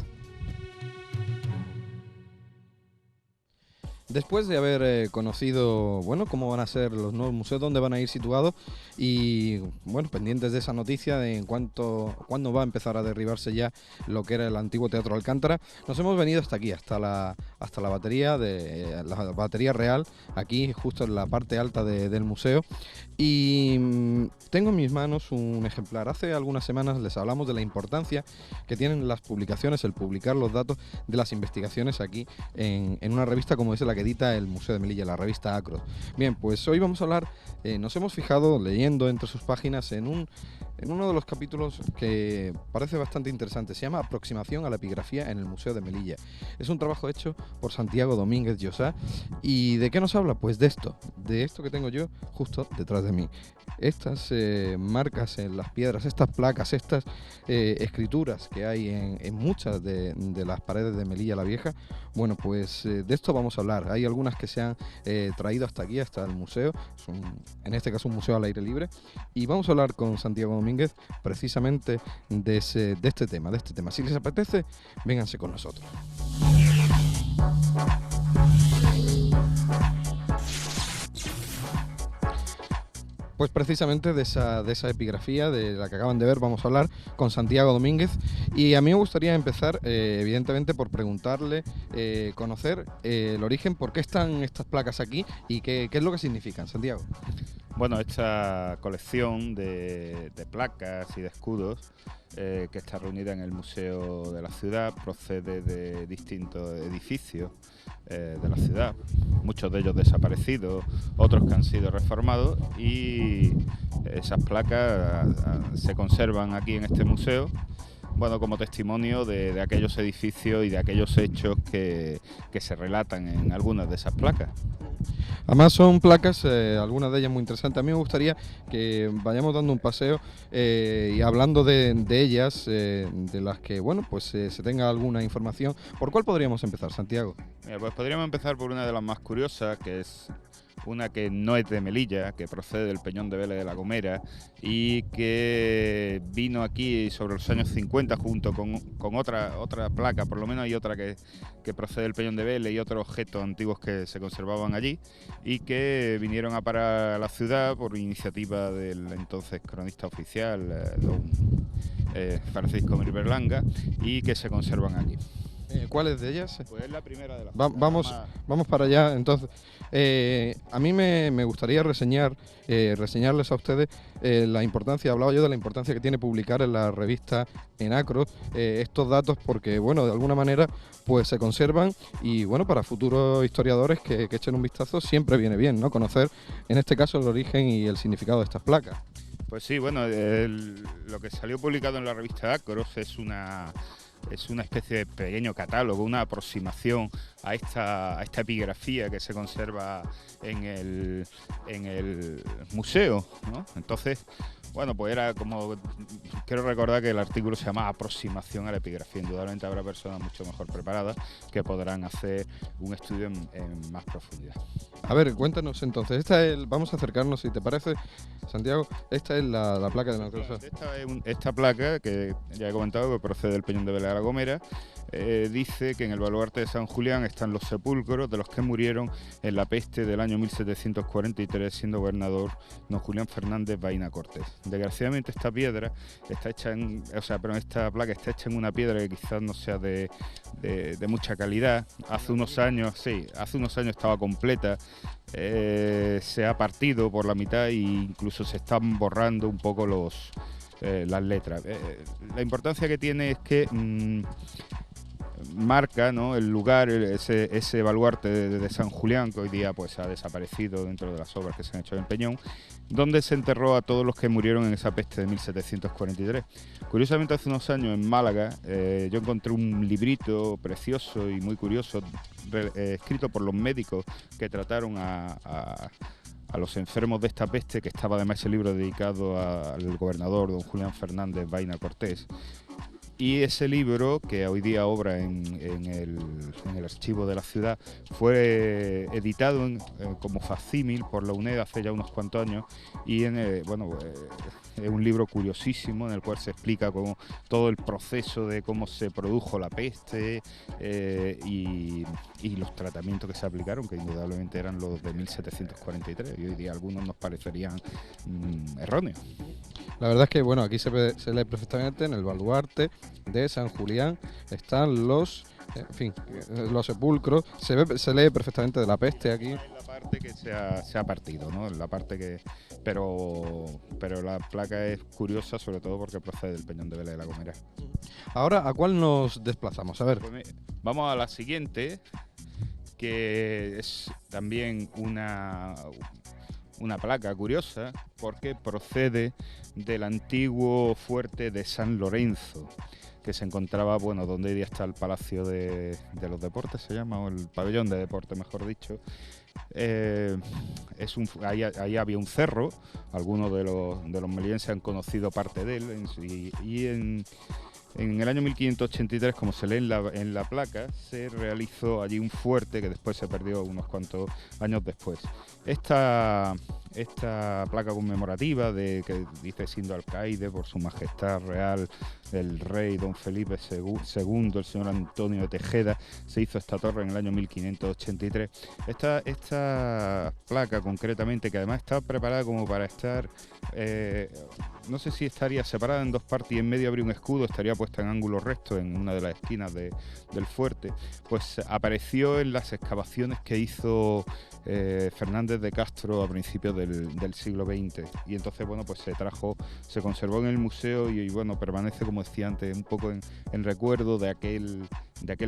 Después de haber conocido, bueno, cómo van a ser los nuevos museos, dónde van a ir situados y, bueno, pendientes de esa noticia de cuándo va a empezar a derribarse ya lo que era el antiguo Teatro Alcántara, nos hemos venido hasta aquí, hasta la batería la batería real, aquí justo en la parte alta del museo. Y tengo en mis manos un ejemplar. Hace algunas semanas les hablamos de la importancia que tienen las publicaciones, el publicar los datos de las investigaciones aquí en una revista como es la que edita el Museo de Melilla, la revista Acros. Bien, pues hoy vamos a hablar, nos hemos fijado leyendo entre sus páginas en uno de los capítulos que parece bastante interesante. Se llama Aproximación a la epigrafía en el Museo de Melilla. Es un trabajo hecho por Santiago Domínguez Llosá. ¿Y de qué nos habla? Pues de esto que tengo yo justo detrás de mí. Estas marcas en las piedras, estas placas, estas escrituras que hay en muchas de las paredes de Melilla la Vieja. Bueno, pues de esto vamos a hablar. Hay algunas que se han traído hasta aquí, hasta el museo. En este caso un museo al aire libre. Y vamos a hablar con Santiago Domínguez precisamente de este tema. Si les apetece, vénganse con nosotros. Pues precisamente de esa epigrafía de la que acaban de ver vamos a hablar con Santiago Domínguez, y a mí me gustaría empezar evidentemente por preguntarle, conocer el origen, por qué están estas placas aquí y qué es lo que significan, Santiago. Bueno, esta colección de placas y de escudos que está reunida en el Museo de la Ciudad procede de distintos edificios de la ciudad, muchos de ellos desaparecidos, otros que han sido reformados, y esas placas se conservan aquí en este museo, bueno, como testimonio de aquellos edificios y de aquellos hechos que se relatan en algunas de esas placas. Además son placas, algunas de ellas muy interesantes. A mí me gustaría que vayamos dando un paseo y hablando de ellas, de las que, bueno, pues se tenga alguna información. ¿Por cuál podríamos empezar, Santiago? Mira, pues podríamos empezar por una de las más curiosas, que es una que no es de Melilla, que procede del Peñón de Vélez de la Gomera y que vino aquí sobre los años 50 junto con otra placa, por lo menos hay otra que procede del Peñón de Vélez y otros objetos antiguos que se conservaban allí y que vinieron a parar a la ciudad por iniciativa del entonces cronista oficial, don Francisco Mir Berlanga, y que se conservan aquí. ¿Cuáles de ellas? Pues es la primera de las Vamos para allá. Entonces, a mí me gustaría reseñarles a ustedes la importancia, hablaba yo de la importancia que tiene publicar en la revista Enacro estos datos, porque, bueno, de alguna manera pues se conservan y, bueno, para futuros historiadores que echen un vistazo siempre viene bien, ¿no? Conocer, en este caso, el origen y el significado de estas placas. Pues sí, bueno, lo que salió publicado en la revista Acros es una especie de pequeño catálogo, una aproximación a esta epigrafía que se conserva en el museo, ¿no? Entonces, bueno, pues era como, quiero recordar que el artículo se llama Aproximación a la epigrafía. Indudablemente habrá personas mucho mejor preparadas que podrán hacer un estudio en más profundidad. A ver, cuéntanos entonces, vamos a acercarnos, si te parece, Santiago, esta es la placa de Nacrosa. Esta placa, que ya he comentado, que procede del Peñón de Vélez de la Gomera, dice que en el baluarte de San Julián están los sepulcros de los que murieron en la peste del año 1743, siendo gobernador don Julián Fernández Vaina Cortés. Desgraciadamente esta piedra está hecha esta placa está hecha en una piedra que quizás no sea de mucha calidad. Hace unos años estaba completa, se ha partido por la mitad e incluso se están borrando un poco las letras. La importancia que tiene es que marca, ¿no?, el lugar, ese baluarte de San Julián, que hoy día pues ha desaparecido dentro de las obras que se han hecho en el Peñón, donde se enterró a todos los que murieron en esa peste de 1743. Curiosamente, hace unos años en Málaga yo encontré un librito precioso y muy curioso, escrito por los médicos que trataron a los enfermos de esta peste, que estaba además ese libro dedicado al gobernador don Julián Fernández Vaina Cortés. Y ese libro, que hoy día obra en el archivo de la ciudad, fue editado como facsímil por la UNED hace ya unos cuantos años y es un libro curiosísimo en el cual se explica todo el proceso de cómo se produjo la peste y los tratamientos que se aplicaron, que indudablemente eran los de 1743 y hoy día algunos nos parecerían erróneos. La verdad es que, bueno, aquí se lee perfectamente en el baluarte de San Julián, están los sepulcros, se lee perfectamente de la peste aquí. Es la parte que se ha partido, ¿no? La parte pero la placa es curiosa, sobre todo porque procede del Peñón de Vélez de la Gomera. Ahora, ¿a cuál nos desplazamos? A ver. Pues vamos a la siguiente, que es también una placa curiosa porque procede del antiguo fuerte de San Lorenzo, que se encontraba, bueno, donde hoy día está el Palacio de los Deportes, se llama, o el Pabellón de Deportes, mejor dicho. Ahí había un cerro, algunos de los melienses han conocido parte de él, y en el año 1583, como se lee en la placa, se realizó allí un fuerte que después se perdió unos cuantos años después. Esta placa conmemorativa que dice siendo alcaide por su majestad real el rey don Felipe II, el señor Antonio de Tejeda, se hizo esta torre en el año 1583. Esta placa concretamente, que además está preparada como para estar, no sé si estaría separada en dos partes y en medio habría un escudo, estaría puesta en ángulo recto en una de las esquinas del fuerte, pues apareció en las excavaciones que hizo Fernández de Castro a principios del siglo XX, y entonces, bueno, pues se conservó en el museo y bueno, permanece, como decía antes, un poco en recuerdo de aquel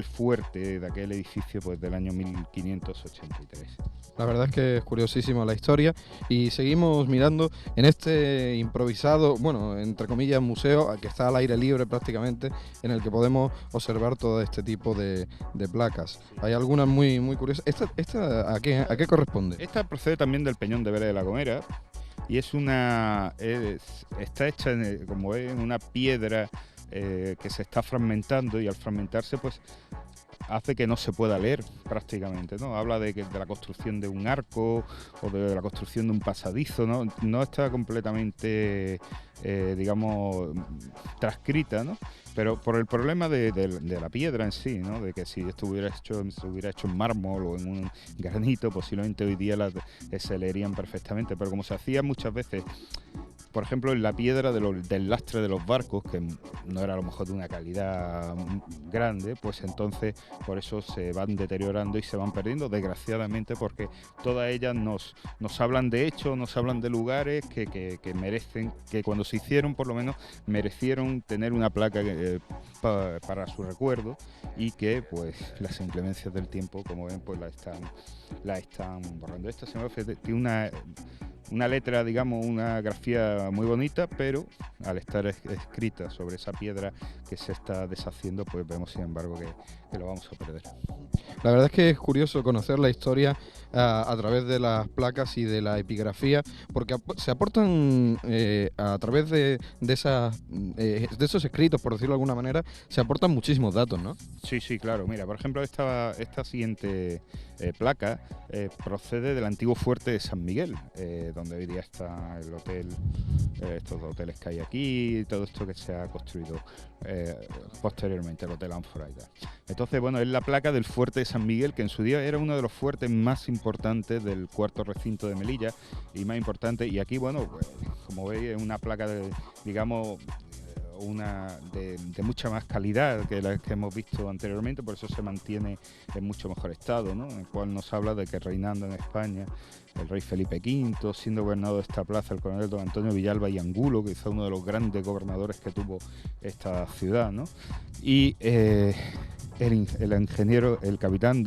fuerte, de aquel edificio pues del año 1583. La verdad es que es curiosísima la historia y seguimos mirando en este improvisado, bueno, entre comillas, museo que está al aire libre prácticamente, en el que podemos observar todo este tipo de placas. Hay algunas muy, muy curiosas. ¿Esta a qué corresponde? Esta procede también del Peñón de Vélez de la Gomera y está hecha como en una piedra que se está fragmentando, y al fragmentarse pues hace que no se pueda leer prácticamente, ¿no? Habla de la construcción de un arco o de la construcción de un pasadizo, ¿no? No está completamente, digamos, transcrita, ¿no? Pero por el problema de la piedra en sí, ¿no? De que si esto se hubiera hecho en mármol o en un granito, posiblemente hoy día se leerían perfectamente, pero como se hacía muchas veces, por ejemplo, en la piedra del lastre de los barcos, que no era a lo mejor de una calidad grande, pues entonces por eso se van deteriorando y se van perdiendo, desgraciadamente, porque todas ellas nos hablan de hechos, nos hablan de lugares que merecen, que cuando se hicieron por lo menos merecieron tener una placa para su recuerdo, y que pues las inclemencias del tiempo, como ven, pues la están borrando. Esta se me tiene una letra, digamos, una grafía muy bonita, pero al estar escrita sobre esa piedra que se está deshaciendo, pues vemos sin embargo que lo vamos a perder. La verdad es que es curioso conocer la historia a través de las placas y de la epigrafía, porque se aportan a través de esos escritos, por decirlo de alguna manera, se aportan muchísimos datos, ¿no? Sí, claro. Mira, por ejemplo, esta siguiente placa procede del antiguo fuerte de San Miguel, donde hoy día está el hotel, estos dos hoteles que hay aquí, y todo esto que se ha construido posteriormente, el Hotel Ánfora y tal. Entonces, bueno, es la placa del fuerte de San Miguel, que en su día era uno de los fuertes más importantes del cuarto recinto de Melilla y más importante. Y aquí, bueno, pues, como veis, es una placa de, digamos, de mucha más calidad que la que hemos visto anteriormente, por eso se mantiene en mucho mejor estado, ¿no? En el cual nos habla de que reinando en España el rey Felipe V, siendo gobernador de esta plaza el coronel don Antonio Villalba y Angulo, que fue uno de los grandes gobernadores que tuvo esta ciudad, ¿no? Y el ingeniero, el capitán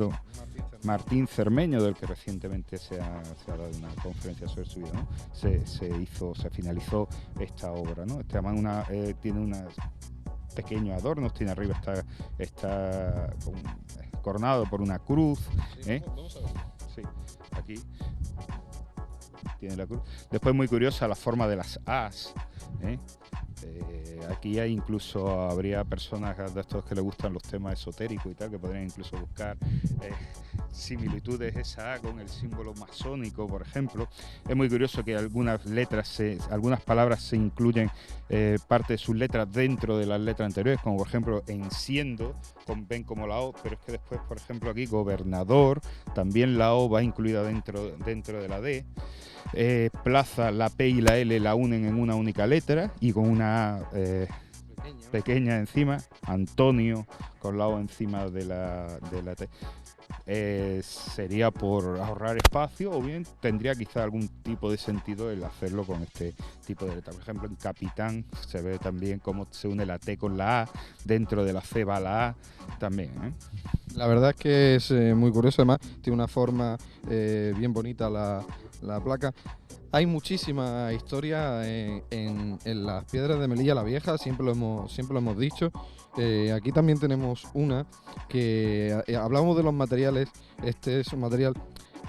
Martín Cermeño, del que recientemente se ha dado una conferencia sobre su vida, ¿no? Se finalizó esta obra, ¿no? Tiene unos pequeños adornos, tiene arriba está coronado por una cruz. Vamos a ver. Sí, aquí tiene la cruz. Después, muy curiosa la forma de las as, ¿eh? Aquí habría personas de estos que les gustan los temas esotéricos y tal, que podrían incluso buscar similitudes esa A con el símbolo masónico, por ejemplo. Es muy curioso que algunas palabras se incluyen parte de sus letras dentro de las letras anteriores, como por ejemplo enciendo, ven como la O, pero es que después, por ejemplo, aquí gobernador, también la O va incluida dentro de la D. Plaza, la P y la L la unen en una única letra y con una A pequeña encima. Antonio con la O encima de la T. Sería por ahorrar espacio, o bien tendría quizá algún tipo de sentido el hacerlo con este tipo de letra. Por ejemplo, en capitán se ve también cómo se une la T con la A, dentro de la C va la A también, ¿eh? La verdad es que es muy curioso, además tiene una forma bien bonita la placa. Hay muchísima historia en las piedras de Melilla la Vieja, siempre lo hemos dicho. Aquí también tenemos una que hablamos de los materiales. Este es un material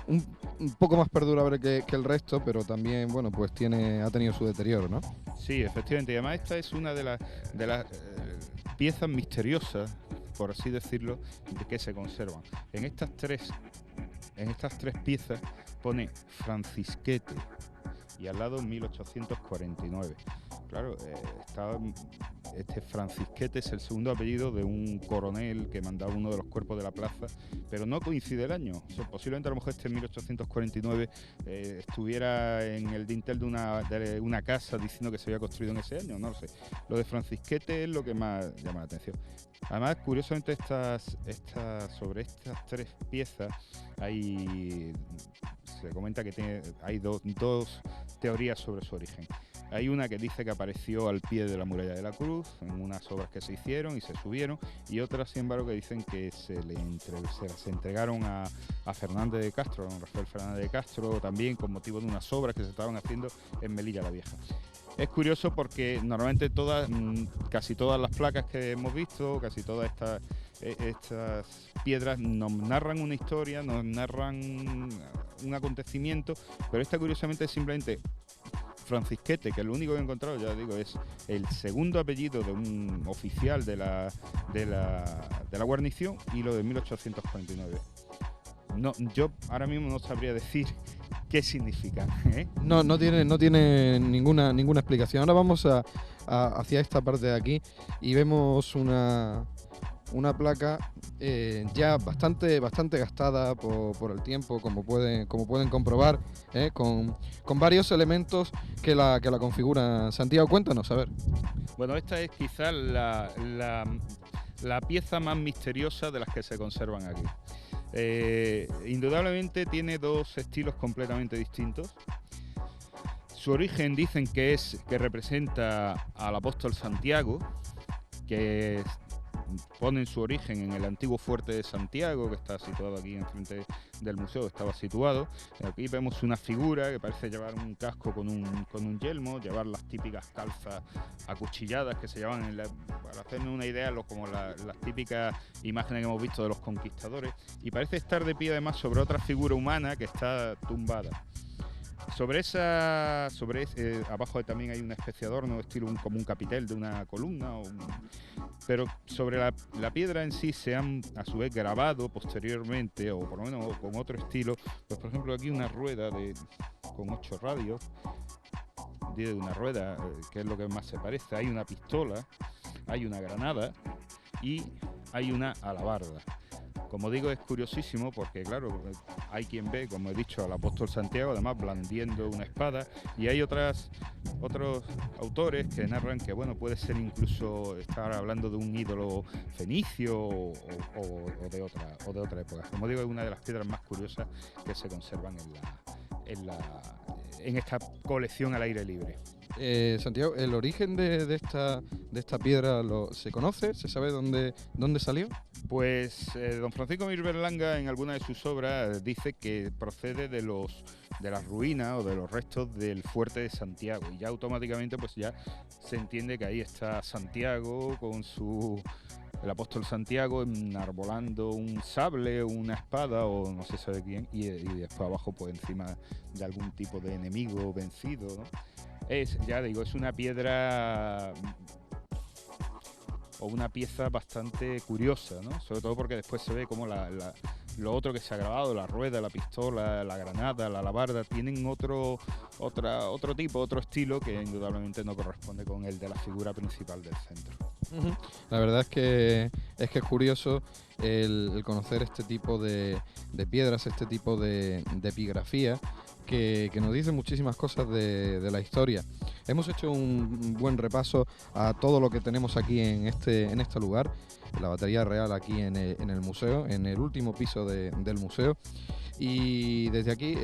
un poco más perdurable que el resto, pero también, bueno, pues ha tenido su deterioro, ¿no? Sí, efectivamente. Y además esta es una de las piezas misteriosas, por así decirlo, que se conservan. En estas tres piezas pone Francisquete y al lado 1849. Claro, este Francisquete es el segundo apellido de un coronel que mandaba uno de los cuerpos de la plaza, pero no coincide el año. O sea, posiblemente a lo mejor en 1849 estuviera en el dintel de una casa diciendo que se había construido en ese año, no lo sé. Lo de Francisquete es lo que más llama la atención. Además, curiosamente, sobre estas tres piezas se comenta que hay dos teorías sobre su origen. Hay una que dice que apareció al pie de la muralla de la Cruz en unas obras que se hicieron y se subieron, y otras, sin embargo, que dicen que se las entregaron a Fernández de Castro, a don Rafael Fernández de Castro, también con motivo de unas obras que se estaban haciendo en Melilla la Vieja. Es curioso porque normalmente casi todas las placas que hemos visto, casi todas estas piedras nos narran una historia, nos narran un acontecimiento, pero esta curiosamente es simplemente Francisquete, que lo único que he encontrado, ya digo, es el segundo apellido de un oficial de la guarnición y lo de 1849. No, yo ahora mismo no sabría decir qué significa, ¿eh? No tiene ninguna explicación. Ahora vamos hacia esta parte de aquí y vemos una placa ya bastante gastada por el tiempo, como pueden comprobar, con varios elementos que la configuran. Santiago, cuéntanos, a ver. Bueno, esta es quizás la pieza más misteriosa de las que se conservan aquí. Indudablemente tiene dos estilos completamente distintos. Su origen dicen que representa al apóstol Santiago, que ponen su origen en el antiguo fuerte de Santiago, que está situado aquí enfrente del museo, estaba situado. Aquí vemos una figura que parece llevar un casco con un yelmo, llevar las típicas calzas acuchilladas que se llevan para hacernos una idea, como las típicas imágenes que hemos visto de los conquistadores, y parece estar de pie además sobre otra figura humana que está tumbada. Abajo también hay una especie de adorno, estilo como un capitel de una columna, pero sobre la piedra en sí se han a su vez grabado posteriormente, o por lo menos con otro estilo, pues por ejemplo aquí una rueda con 8 radios, de una rueda, que es lo que más se parece. Hay una pistola, hay una granada y hay una alabarda. Como digo, es curiosísimo porque, claro, hay quien ve, como he dicho, al apóstol Santiago, además blandiendo una espada, y hay otros autores que narran que, bueno, puede ser incluso estar hablando de un ídolo fenicio o de otra época. Como digo, es una de las piedras más curiosas que se conservan en esta colección al aire libre. Santiago, ¿el origen de esta piedra se conoce? ¿Se sabe dónde salió? Pues don Francisco Mir Berlanga en alguna de sus obras dice que procede de las ruinas o de los restos del fuerte de Santiago, y ya automáticamente pues ya se entiende que ahí está Santiago con el apóstol Santiago enarbolando un sable, una espada o no se sabe quién, y después abajo pues encima de algún tipo de enemigo vencido, ¿no? Ya digo, es una piedra o una pieza bastante curiosa, ¿no? Sobre todo porque después se ve como lo otro que se ha grabado, la rueda, la pistola, la granada, la alabarda, tienen otro estilo que indudablemente no corresponde con el de la figura principal del centro. La verdad es que es curioso el conocer este tipo de piedras, este tipo de epigrafía que nos dice muchísimas cosas de la historia. Hemos hecho un buen repaso a todo lo que tenemos aquí en este lugar, en la Batería Real, aquí en el museo, en el último piso del museo. Y desde aquí,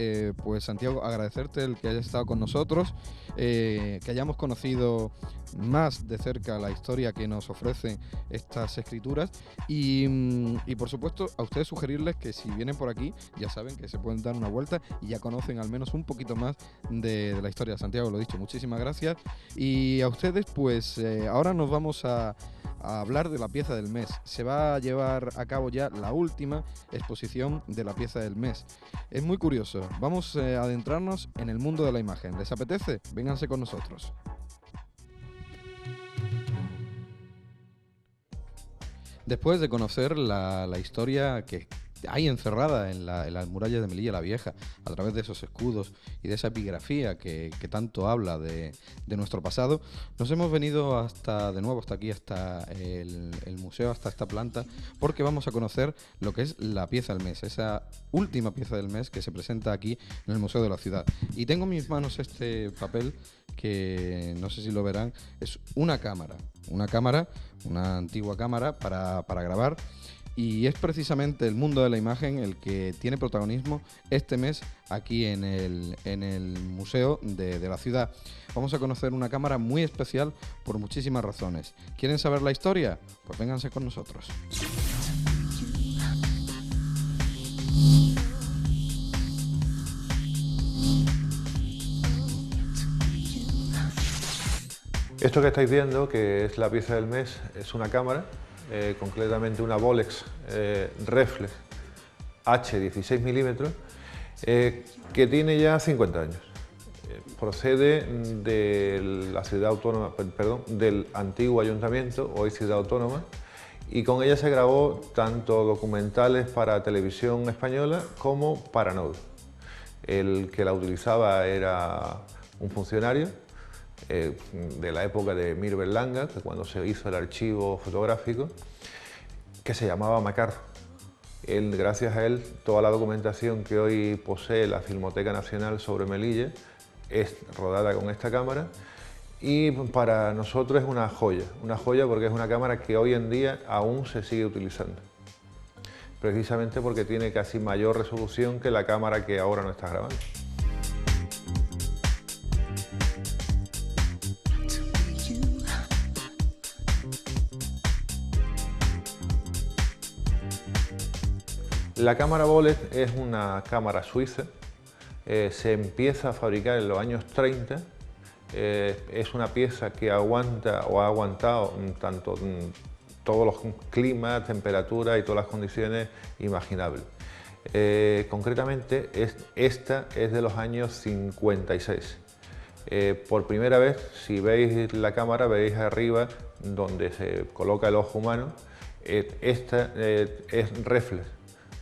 pues Santiago, agradecerte el que hayas estado con nosotros, que hayamos conocido más de cerca la historia que nos ofrecen estas escrituras y por supuesto a ustedes sugerirles que si vienen por aquí ya saben que se pueden dar una vuelta y ya conocen al menos un poquito más de la historia de Santiago. Lo dicho, muchísimas gracias, y a ustedes pues ahora nos vamos a hablar de la pieza del mes. Se va a llevar a cabo ya la última exposición de la pieza del mes. Es muy curioso, vamos a adentrarnos en el mundo de la imagen. ¿Les apetece? Vénganse con nosotros. Después de conocer la historia que hay encerrada en las murallas de Melilla la Vieja, a través de esos escudos y de esa epigrafía que tanto habla de nuestro pasado, nos hemos venido de nuevo hasta aquí, hasta el museo, hasta esta planta, porque vamos a conocer lo que es la pieza del mes, esa última pieza del mes que se presenta aquí en el Museo de la Ciudad. Y tengo en mis manos este papel que no sé si lo verán, es una antigua cámara para grabar. Y es precisamente el mundo de la imagen el que tiene protagonismo este mes aquí en el Museo de la Ciudad. Vamos a conocer una cámara muy especial por muchísimas razones. ¿Quieren saber la historia? Pues vénganse con nosotros. Esto que estáis viendo, que es la pieza del mes, es una cámara, concretamente una Bolex Reflex H 16 milímetros, que tiene ya 50 años. procede de la ciudad autónoma, perdón, del antiguo ayuntamiento, hoy ciudad autónoma, y con ella se grabó tanto documentales para televisión española como para Node. El que la utilizaba era un funcionario de la época de Mir Berlanga, que cuando se hizo el archivo fotográfico, que se llamaba Macarro. Gracias a él, toda la documentación que hoy posee la Filmoteca Nacional sobre Melilla es rodada con esta cámara, y para nosotros es una joya porque es una cámara que hoy en día aún se sigue utilizando, precisamente porque tiene casi mayor resolución que la cámara que ahora no está grabando. La cámara Bolex es una cámara suiza, se empieza a fabricar en los años 30, es una pieza que aguanta o ha aguantado tanto todos los climas, temperaturas y todas las condiciones imaginables. Concretamente, esta es de los años 56. Por primera vez, si veis la cámara, veis arriba donde se coloca el ojo humano, esta es reflex,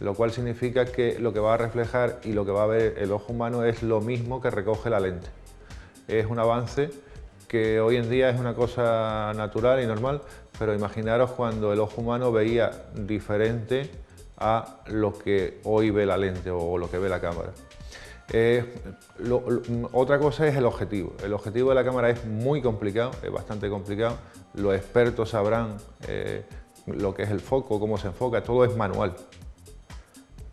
lo cual significa que lo que va a reflejar y lo que va a ver el ojo humano es lo mismo que recoge la lente. Es un avance que hoy en día es una cosa natural y normal, pero imaginaros cuando el ojo humano veía diferente a lo que hoy ve la lente o lo que ve la cámara. Otra cosa es el objetivo. El objetivo de la cámara es muy complicado, es bastante complicado. Los expertos sabrán lo que es el foco, cómo se enfoca, todo es manual.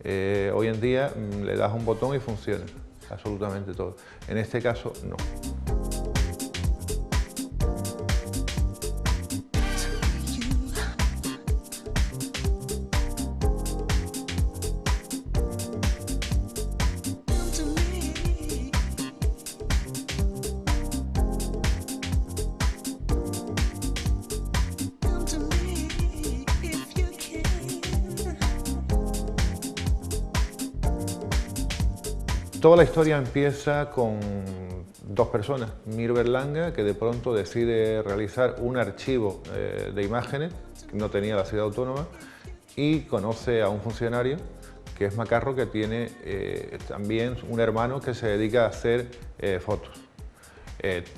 Hoy en día le das un botón y funciona absolutamente todo. En este caso, no. Toda la historia empieza con dos personas, Mir Berlanga, que de pronto decide realizar un archivo de imágenes que no tenía la ciudad autónoma, y conoce a un funcionario que es Macarro, que tiene también un hermano que se dedica a hacer fotos.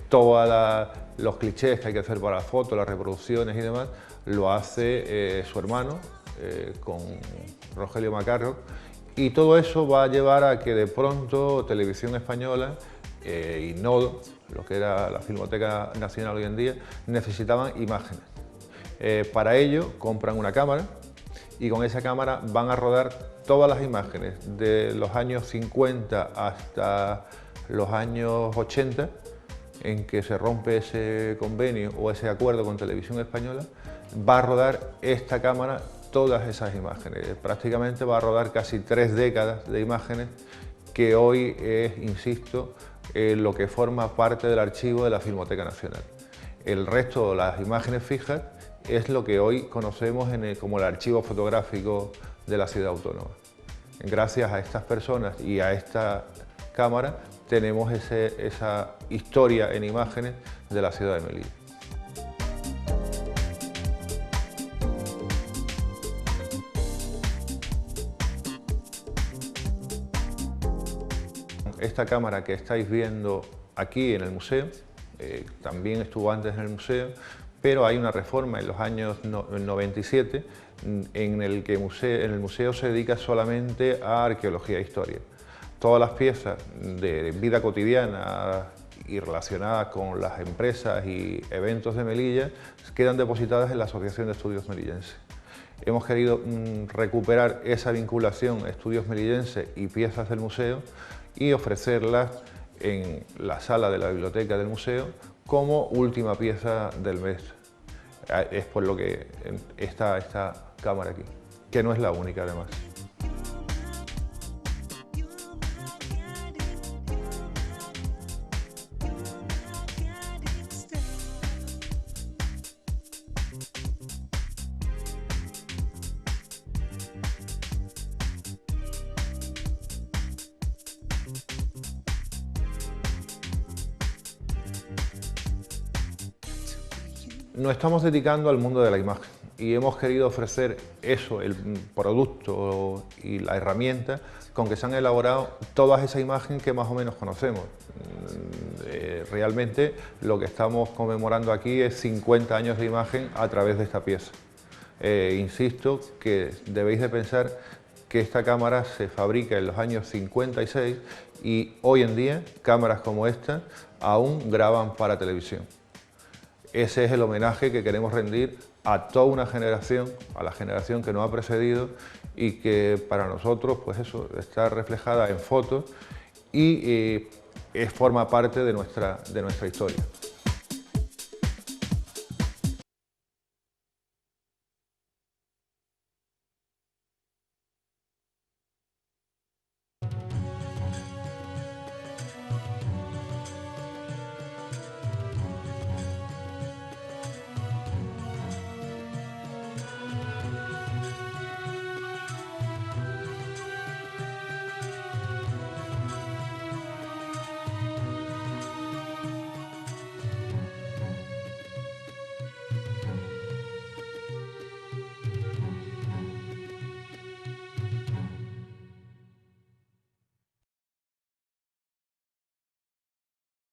Todos los clichés que hay que hacer para las fotos, las reproducciones y demás, lo hace su hermano con Rogelio Macarro. Y todo eso va a llevar a que de pronto Televisión Española y Nodo, lo que era la Filmoteca Nacional hoy en día, necesitaban imágenes. Para ello compran una cámara y con esa cámara van a rodar todas las imágenes de los años 50 hasta los años 80, en que se rompe ese convenio o ese acuerdo con Televisión Española. Va a rodar esta cámara todas esas imágenes. Prácticamente va a rodar casi 3 décadas de imágenes, que hoy es, insisto, lo que forma parte del archivo de la Filmoteca Nacional. El resto, las imágenes fijas, es lo que hoy conocemos como el archivo fotográfico de la ciudad autónoma. Gracias a estas personas y a esta cámara tenemos esa historia en imágenes de la ciudad de Melilla. Esta cámara que estáis viendo aquí en el museo, también estuvo antes en el museo, pero hay una reforma en los años 97 en el que el museo se dedica solamente a arqueología e historia. Todas las piezas de vida cotidiana y relacionadas con las empresas y eventos de Melilla quedan depositadas en la Asociación de Estudios Melillenses. Hemos querido recuperar esa vinculación Estudios Melillenses y piezas del museo y ofrecerlas en la sala de la biblioteca del museo como última pieza del mes. Es por lo que está esta cámara aquí, que no es la única además. Nos estamos dedicando al mundo de la imagen y hemos querido ofrecer eso, el producto y la herramienta con que se han elaborado todas esas imágenes que más o menos conocemos. Realmente lo que estamos conmemorando aquí es 50 años de imagen a través de esta pieza. Insisto que debéis de pensar que esta cámara se fabrica en los años 56 y hoy en día cámaras como esta aún graban para televisión. Ese es el homenaje que queremos rendir a toda una generación, a la generación que nos ha precedido y que para nosotros, pues eso, está reflejada en fotos y forma parte de nuestra historia.